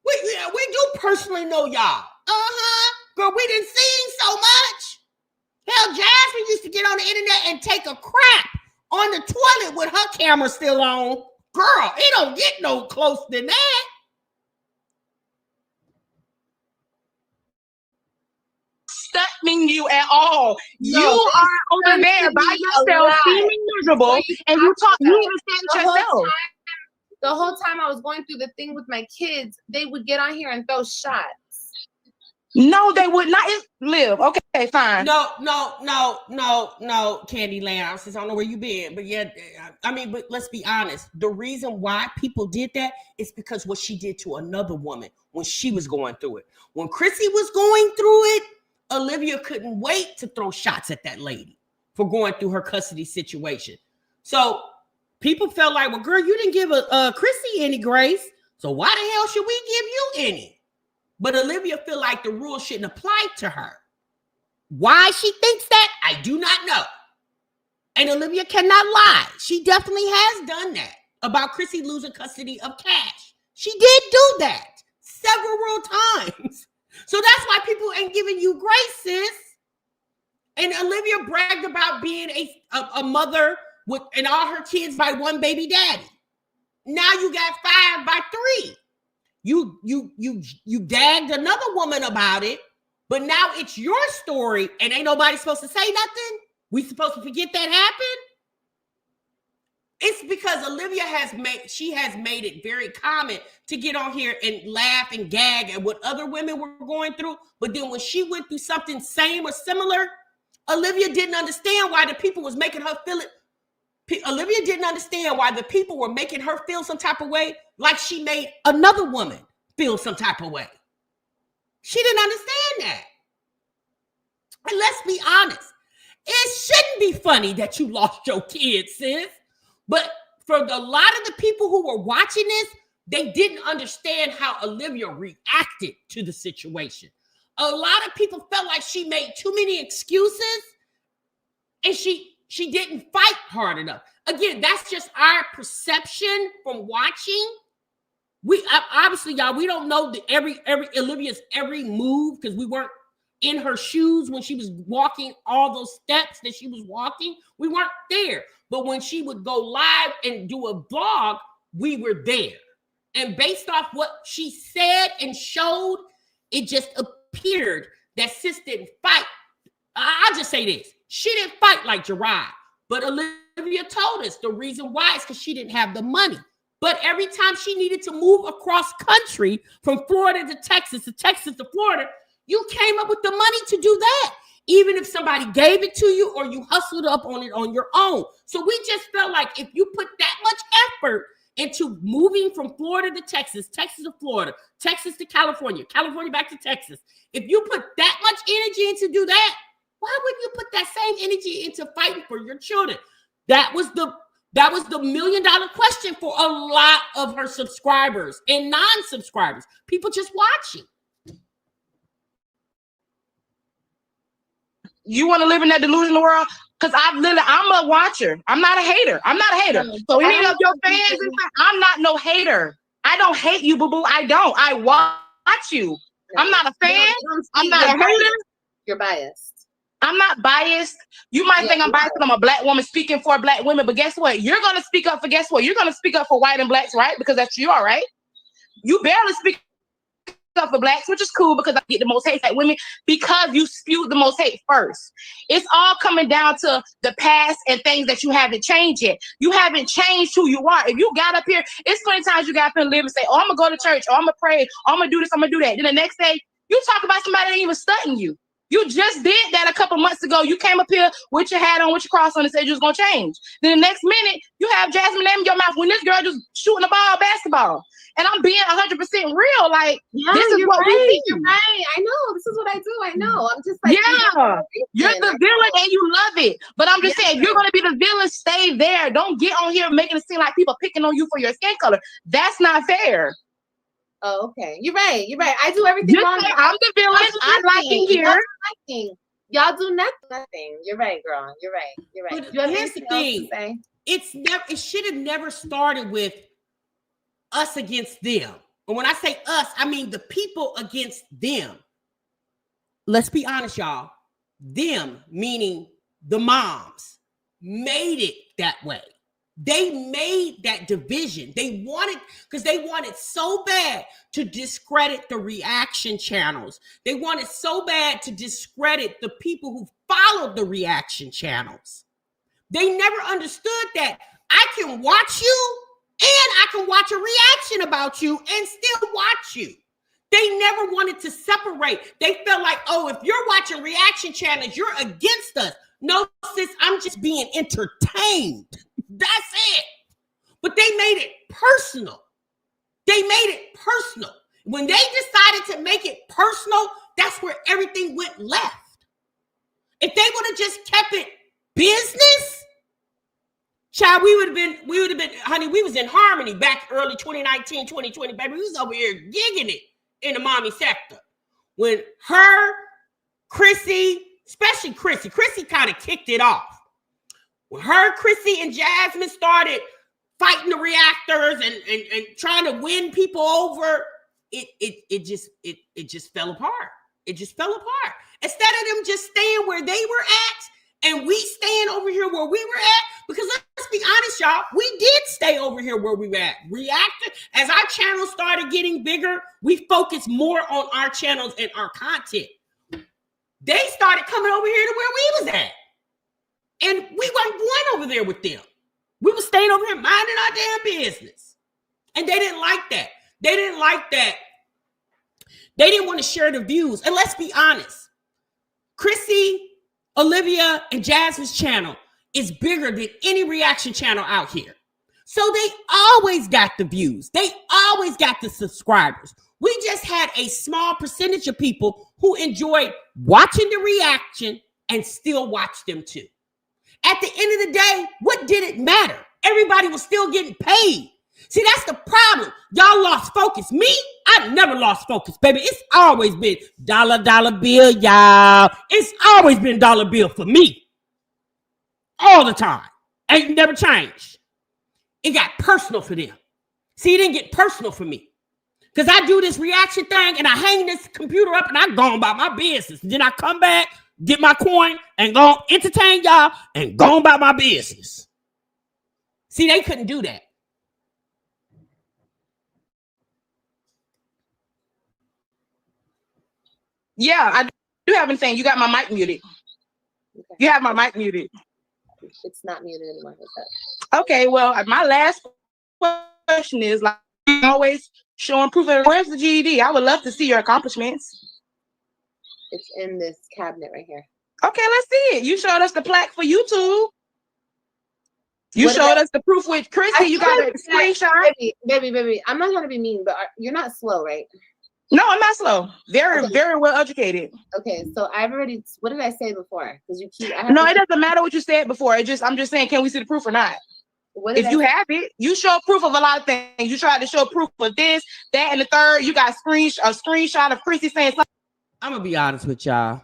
[SPEAKER 3] We do personally know y'all. Girl, we done seen so much. Hell, Jasmine used to get on the internet and take a crap on the toilet with her camera still on. Girl, it don't get no closer than that.
[SPEAKER 7] Stunting you at all. No, you are over there by yourself, feeling miserable, and you even said it yourself.
[SPEAKER 5] The whole time I was going through the thing with my kids, they would get on here and throw shots.
[SPEAKER 7] No, they would not. Live. Okay, fine.
[SPEAKER 3] No, Candyland. Since I don't know where you been, but yeah, I mean, but let's be honest. The reason why people did that is because what she did to another woman when she was going through it. When Chrissy was going through it, Olivia couldn't wait to throw shots at that lady for going through her custody situation. So people felt like, well, girl, you didn't give Chrissy any grace, so why the hell should we give you any? But Olivia feel like the rule shouldn't apply to her. Why she thinks that, I do not know. And Olivia cannot lie. She definitely has done that about Chrissy losing custody of Cash. She did do that several times. So that's why people ain't giving you grace, sis. And Olivia bragged about being a mother with and all her kids by one baby daddy. Now you got 5 by 3. You gagged another woman about it, but now it's your story and ain't nobody supposed to say nothing? We supposed to forget that happened? It's because Olivia has made it very common to get on here and laugh and gag at what other women were going through. But then when she went through something same or similar, Olivia didn't understand why the people was making her feel it. Olivia didn't understand why the people were making her feel some type of way, like she made another woman feel some type of way. She didn't understand that. And let's be honest, it shouldn't be funny that you lost your kids, sis. But for a lot of the people who were watching this, they didn't understand how Olivia reacted to the situation. A lot of people felt like she made too many excuses and she didn't fight hard enough. Again, that's just our perception from watching. We obviously, y'all, we don't know every Olivia's every move because we weren't in her shoes when she was walking all those steps that she was walking. We weren't there. But when she would go live and do a vlog, we were there. And based off what she said and showed, it just appeared that sis didn't fight. I'll just say this. She didn't fight like Gerard. But Olivia told us the reason why is because she didn't have the money. But every time she needed to move across country from Florida to Texas to Florida, you came up with the money to do that. Even if somebody gave it to you or you hustled up on it on your own. So we just felt like if you put that much effort into moving from Florida to Texas, Texas to Florida, Texas to California, California back to Texas, if you put that much energy into do that, why wouldn't you put that same energy into fighting for your children? That was the $1 million question for a lot of her subscribers and non-subscribers, people just watching.
[SPEAKER 7] You want to live in that delusional world? Because I'm a watcher. I'm not a hater. So any of your fans, I'm not no hater. I don't hate you, boo-boo. I don't. I watch you. No, I'm not a fan. I'm not a hater.
[SPEAKER 5] You're biased.
[SPEAKER 7] I'm not biased. You might think I'm biased because I'm a black woman speaking for black women, but guess what? You're going to speak up for, guess what? You're going to speak up for white and blacks, right? Because that's you, all right? You barely speak up for blacks, which is cool because I get the most hate at women because you spewed the most hate first. It's all coming down to the past and things that you haven't changed yet. You haven't changed who you are. If you got up here, it's plenty times you got up here and live and say, oh, I'm gonna go to church, or I'm gonna pray, or I'm gonna do this, I'm gonna do that. Then the next day, you talk about somebody that ain't even studying you. You just did that a couple months ago. You came up here with your hat on, with your cross on, and said you was gonna change. Then the next minute, you have Jasmine name in your mouth when this girl just shooting the ball basketball. And I'm being 100% real. Like, this is what we see.
[SPEAKER 5] You're right. I know. This is what I do. I know. I'm just like,
[SPEAKER 7] you're the villain and you love it. But I'm just saying, if you're going to be the villain, stay there. Don't get on here making it seem like people picking on you for your skin color. That's not fair.
[SPEAKER 5] Oh, okay. You're right. I do everything wrong.
[SPEAKER 7] I'm the villain. I like it here.
[SPEAKER 5] Y'all do nothing. You're right, girl. You're right.
[SPEAKER 3] But here's the thing. It should have never started with us against them. And when I say us, I mean the people against them. Let's be honest, y'all. Them, meaning the moms, made it that way. They made that division. They wanted so bad to discredit the reaction channels. They wanted so bad to discredit the people who followed the reaction channels. They never understood that I can watch you and I can watch a reaction about you and still watch you. They never wanted to separate. They felt like, oh, if you're watching reaction channels, you're against us. No, sis, I'm just being entertained. That's it. But they made it personal. When they decided to make it personal, that's where everything went left. If they would have just kept it business, child, we would have been, honey, we was in harmony back early 2019, 2020, baby. We was over here gigging it in the mommy sector. When her, Chrissy, especially Chrissy kind of kicked it off. When her, Chrissy, and Jasmine started fighting the reactors and trying to win people over, it just fell apart. It just fell apart. Instead of them just staying where they were at and we staying over here where we were at, because let's be honest, y'all, we did stay over here where we were at. Reactor, as our channel started getting bigger, we focused more on our channels and our content. They started coming over here to where we was at. And we wasn't going over there with them. We were staying over here minding our damn business. And they didn't like that. They didn't want to share the views. And let's be honest, Chrissy, Olivia, and Jasmine's channel is bigger than any reaction channel out here. So they always got the views. They always got the subscribers. We just had a small percentage of people who enjoyed watching the reaction and still watch them too. At the end of the day, what did it matter? Everybody was still getting paid. See, that's the problem. Y'all lost focus. Me, I never lost focus, baby. It's always been dollar bill, y'all. It's always been dollar bill for me. All the time. Ain't never changed. It got personal for them. See, it didn't get personal for me. Because I do this reaction thing and I hang this computer up and I go about my business. And then I come back, get my coin, and go entertain y'all and go about my business. See, they couldn't do that.
[SPEAKER 7] Yeah, I do have anything. You got my mic muted. Okay. You have my mic muted.
[SPEAKER 5] It's not muted anymore.
[SPEAKER 7] Okay, well, my last question is, like, always showing proof of where's the GED? I would love to see your accomplishments.
[SPEAKER 5] It's in this cabinet right here.
[SPEAKER 7] Okay, let's see it. You showed us the plaque for YouTube. You showed us the proof with Chrissy. You got a screenshot.
[SPEAKER 5] Baby. I'm not trying to be mean, but you're not slow, right?
[SPEAKER 7] No, I'm not slow. Very well educated.
[SPEAKER 5] Okay, so I've already. What did I say before? Because you keep.
[SPEAKER 7] No, it doesn't matter what you said before. I'm just saying, can we see the proof or not? If you have it, you show proof of a lot of things. You tried to show proof of this, that, and the third. You got a screenshot of Chrissy saying something.
[SPEAKER 3] I'm gonna be honest with y'all.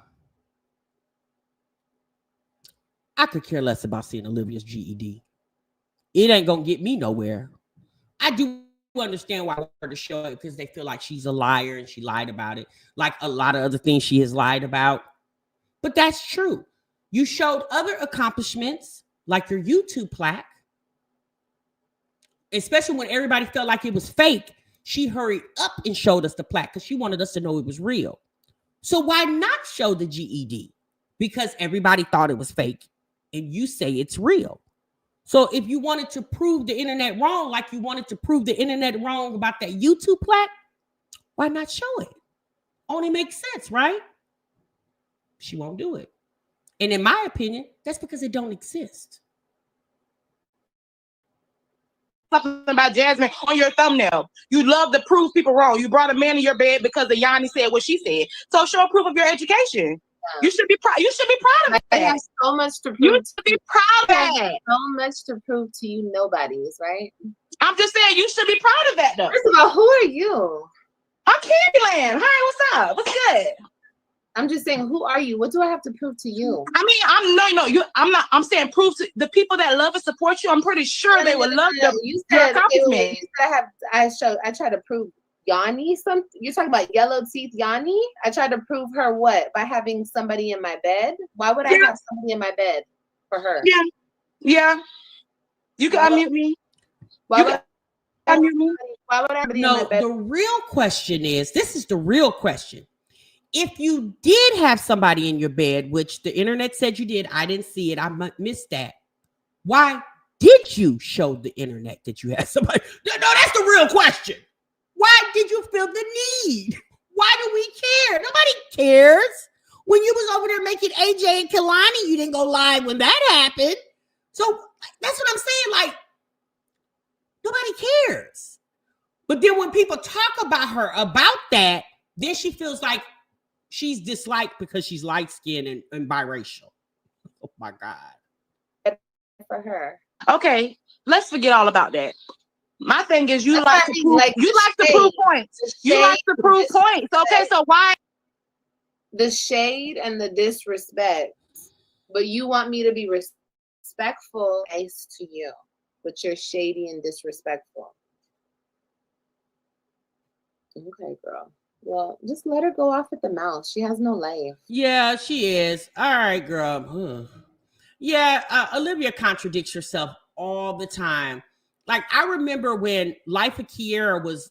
[SPEAKER 3] I could care less about seeing Olivia's GED. It ain't gonna get me nowhere. I do understand why I want her to show it, because they feel like she's a liar and she lied about it, like a lot of other things she has lied about. But that's true. You showed other accomplishments, like your YouTube plaque, especially when everybody felt like it was fake. She hurried up and showed us the plaque because she wanted us to know it was real. So why not show the GED? Because everybody thought it was fake and you say it's real. So if you wanted to prove the internet wrong, like you wanted to prove the internet wrong about that YouTube plaque, why not show it? Only makes sense, right? She won't do it. And in my opinion, that's because it don't exist.
[SPEAKER 7] Something about Jasmine on your thumbnail. You love to prove people wrong. You brought a man in your bed because the Yanni said what she said. So show proof of your education. You should be proud. You should be proud of
[SPEAKER 5] I
[SPEAKER 7] that.
[SPEAKER 5] have so much to prove.
[SPEAKER 7] You should be proud of that.
[SPEAKER 5] So much to prove to you nobodies, right?
[SPEAKER 7] I'm just saying you should be proud of that though.
[SPEAKER 5] First of all, who are you?
[SPEAKER 7] I'm Candyland. Hi, what's up? What's good?
[SPEAKER 5] I'm just saying, who are you? What do I have to prove to you?
[SPEAKER 7] I mean, I'm saying prove to the people that love and support you. I'm pretty sure they would love your accomplishment.
[SPEAKER 5] I try to prove Yanni something. You're talking about yellow teeth Yanni? I tried to prove her what? By having somebody in my bed? Why would I have somebody in my bed for her?
[SPEAKER 7] Yeah. You can unmute me.
[SPEAKER 5] Why would I
[SPEAKER 3] No,
[SPEAKER 5] in my bed?
[SPEAKER 3] the real question is, this is the real question. If you did have somebody in your bed, which the internet said you did, I didn't see it, I missed that. Why did you show the internet that you had somebody? No, that's the real question. Why did you feel the need? Why do we care? Nobody cares. When you was over there making AJ and Kalani, you didn't go live when that happened. So that's what I'm saying. Like, nobody cares. But then when people talk about her about that, then she feels like she's disliked because she's light-skinned and biracial. Oh my God.
[SPEAKER 5] For her.
[SPEAKER 7] Okay, let's forget all about that. My thing is you like to prove points. You like to prove points. Okay, so why?
[SPEAKER 5] The shade and the disrespect. But you want me to be respectful to you. But you're shady and disrespectful. Okay, girl. Well, just let her go off at the mouth. She has no life.
[SPEAKER 3] Yeah, she is. All right, girl. Yeah, Olivia contradicts herself all the time. Like, I remember when Life of Kiera was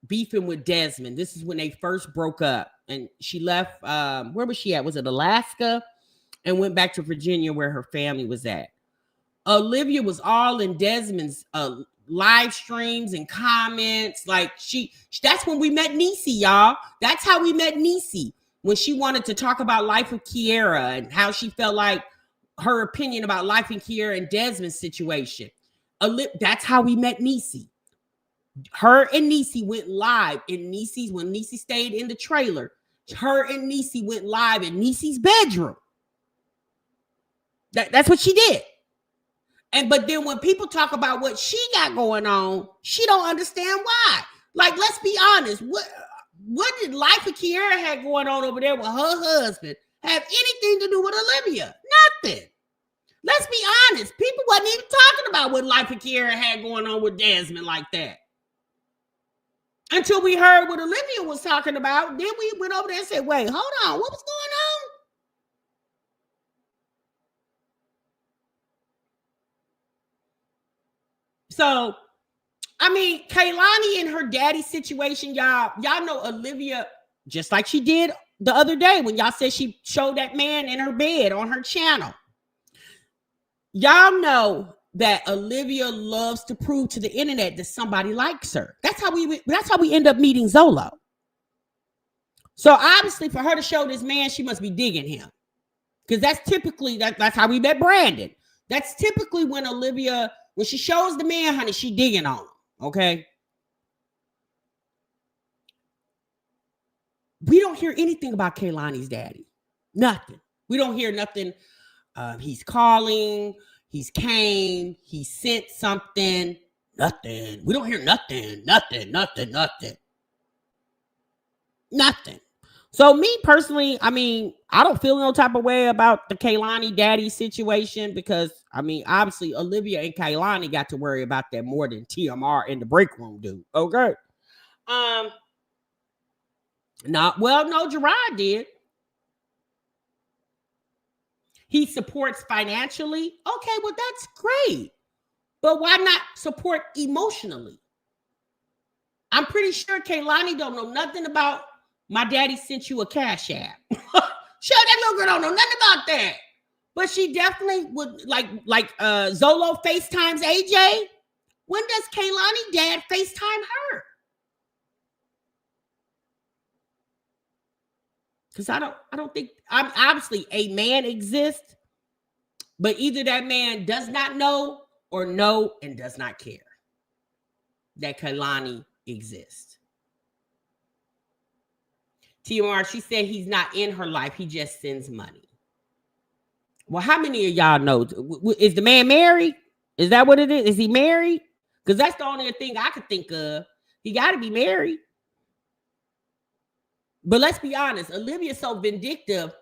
[SPEAKER 3] beefing with Desmond. This is when they first broke up. And she left, where was she at? Was it Alaska? And went back to Virginia where her family was at. Olivia was all in Desmond's live streams and comments. Like, that's when we met Niecy, y'all. That's how we met Niecy, when she wanted to talk about Life of Kiera and how she felt like her opinion about Life of Kiera and Desmond's situation. That's how we met Niecy. Her and Niecy went live in Niecy's, when Niecy stayed in the trailer. Her and Niecy went live in Niecy's bedroom. That's what she did. But then when people talk about what she got going on, she don't understand why. Like, let's be honest. What did Life of Kiera have going on over there with her husband have anything to do with Olivia? Nothing. Let's be honest. People wasn't even talking about what Life of Kiera had going on with Desmond like that. Until we heard what Olivia was talking about. Then we went over there and said, wait, hold on. What was going on? So, I mean, Kaylani and her daddy situation, y'all know Olivia, just like she did the other day when y'all said she showed that man in her bed on her channel. Y'all know that Olivia loves to prove to the internet that somebody likes her. That's how we end up meeting Zolo. So obviously for her to show this man, she must be digging him. Because that's typically, that's how we met Brandon. That's typically when Olivia, when she shows the man, honey, she digging on him. Okay. We don't hear anything about Kaylani's daddy. Nothing. We don't hear nothing. He's calling. He's came. He sent something. Nothing. We don't hear nothing. Nothing. So me personally, I mean, I don't feel no type of way about the Kehlani daddy situation because, I mean, obviously Olivia and Kehlani got to worry about that more than TMR in the break room do. Okay. No, Gerard did. He supports financially. Okay, well, that's great. But why not support emotionally? I'm pretty sure Kehlani don't know nothing about my daddy sent you a cash app. Sure, that little girl don't know nothing about that. But she definitely would like Zolo FaceTimes AJ. When does Kehlani dad FaceTime her? Because I don't think obviously a man exists, but either that man does not know or know and does not care that Kehlani exists. TMR, she said he's not in her life. He just sends money. Well, how many of y'all know? Is the man married? Is that what it is? Is he married? Because that's the only thing I could think of. He got to be married. But let's be honest. Olivia's so vindictive,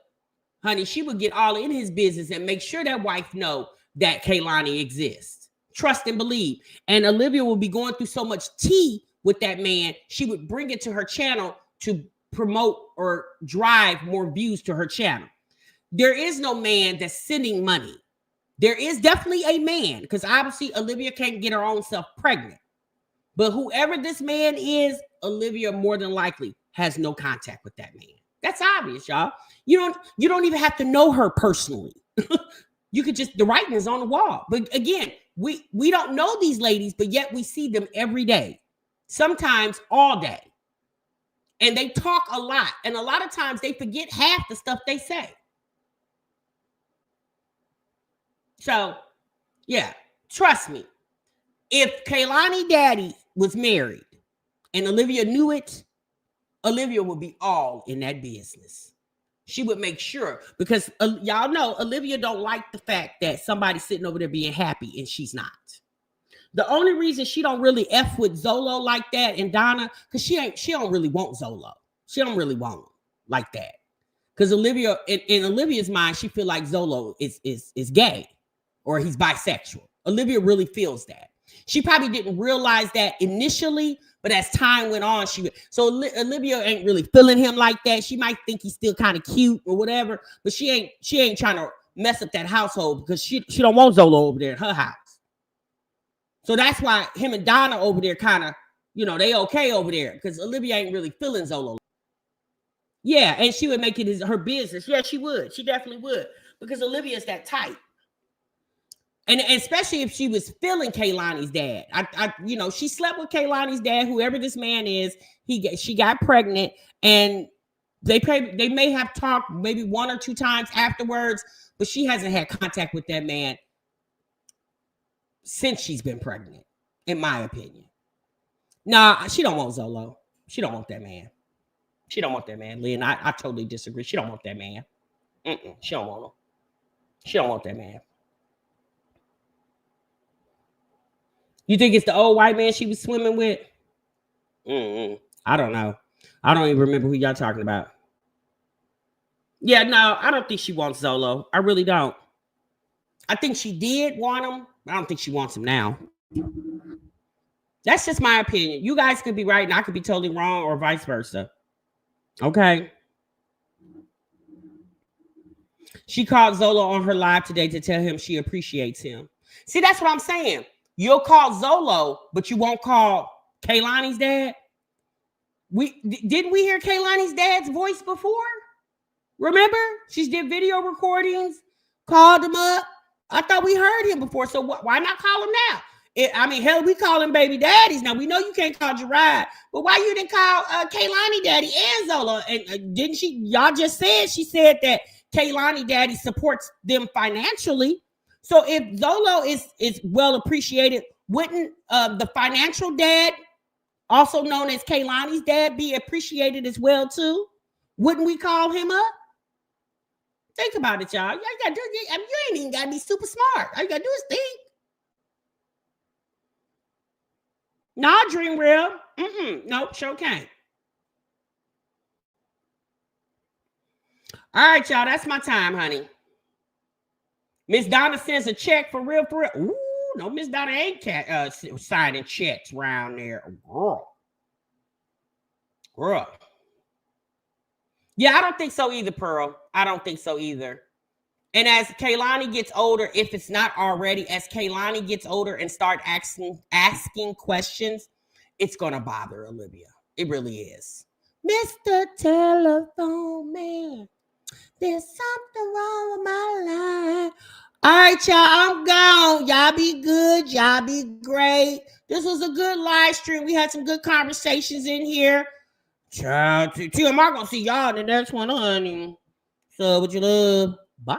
[SPEAKER 3] honey. She would get all in his business and make sure that wife know that Kehlani exists. Trust and believe. And Olivia will be going through so much tea with that man. She would bring it to her channel to promote or drive more views to her channel. There is no man that's sending money. There is definitely a man, because obviously Olivia can't get her own self pregnant. But whoever this man is, Olivia more than likely has no contact with that man. That's obvious, y'all. You don't even have to know her personally. You could just, the writing is on the wall. But again, we don't know these ladies, but yet we see them every day, sometimes all day. And they talk a lot. And a lot of times they forget half the stuff they say. So, yeah, trust me. If Kehlani daddy was married and Olivia knew it, Olivia would be all in that business. She would make sure, because y'all know Olivia don't like the fact that somebody's sitting over there being happy and she's not. The only reason she don't really F with Zolo like that and Donna, because she don't really want Zolo. She don't really want him like that. Because Olivia, in Olivia's mind, she feel like Zolo is gay or he's bisexual. Olivia really feels that. She probably didn't realize that initially, but as time went on, Olivia ain't really feeling him like that. She might think he's still kind of cute or whatever, but she ain't trying to mess up that household because she don't want Zolo over there in her house. So that's why him and Donna over there kind of, they okay over there because Olivia ain't really feeling Zolo. Yeah, and she would make it her business. Yeah, she would. She definitely would, because Olivia's that type. And especially if she was feeling Kehlani's dad. She slept with Kehlani's dad, whoever this man is. She got pregnant, and they may have talked maybe one or two times afterwards, but she hasn't had contact with that man since she's been pregnant, in my opinion. Nah, she don't want Zolo. She don't want that man. She don't want that man, Lynn. I totally disagree. She don't want that man. She don't want him. She don't want that man. You think it's the old white man she was swimming with? I don't know. I don't even remember who y'all talking about. Yeah, no, I don't think she wants Zolo. I really don't. I think she did want him. I don't think she wants him now. That's just my opinion. You guys could be right and I could be totally wrong, or vice versa. Okay. She called Zolo on her live today to tell him she appreciates him. See, that's what I'm saying. You'll call Zolo, but you won't call Kehlani's dad. Didn't we hear Kehlani's dad's voice before? Remember? She did video recordings, called him up. I thought we heard him before, so why not call him now? Hell, we call him baby daddies. Now, we know you can't call Gerard, but why you didn't call Kehlani daddy and Zola? And didn't she? Y'all just said, she said that Kehlani daddy supports them financially. So if Zolo is well appreciated, wouldn't the financial dad, also known as Kehlani's dad, be appreciated as well too? Wouldn't we call him up? Think about it, y'all. You ain't even gotta be super smart. All you gotta do is think. Nah, dream real. Nope, sure can't. All right, y'all. That's my time, honey. Miss Donna sends a check for real, for real. Ooh, no, Miss Donna ain't signing checks around there. Girl. Yeah, I don't think so either, Pearl. I don't think so either. And as Kaylani gets older, if it's not already, as Kaylani gets older and start asking questions, it's going to bother Olivia. It really is. Mr. Telephone Man, there's something wrong with my line. All right, y'all, I'm gone. Y'all be good. Y'all be great. This was a good live stream. We had some good conversations in here. Child, I'm not going to see y'all in the next one, honey. So, would you love? Bye.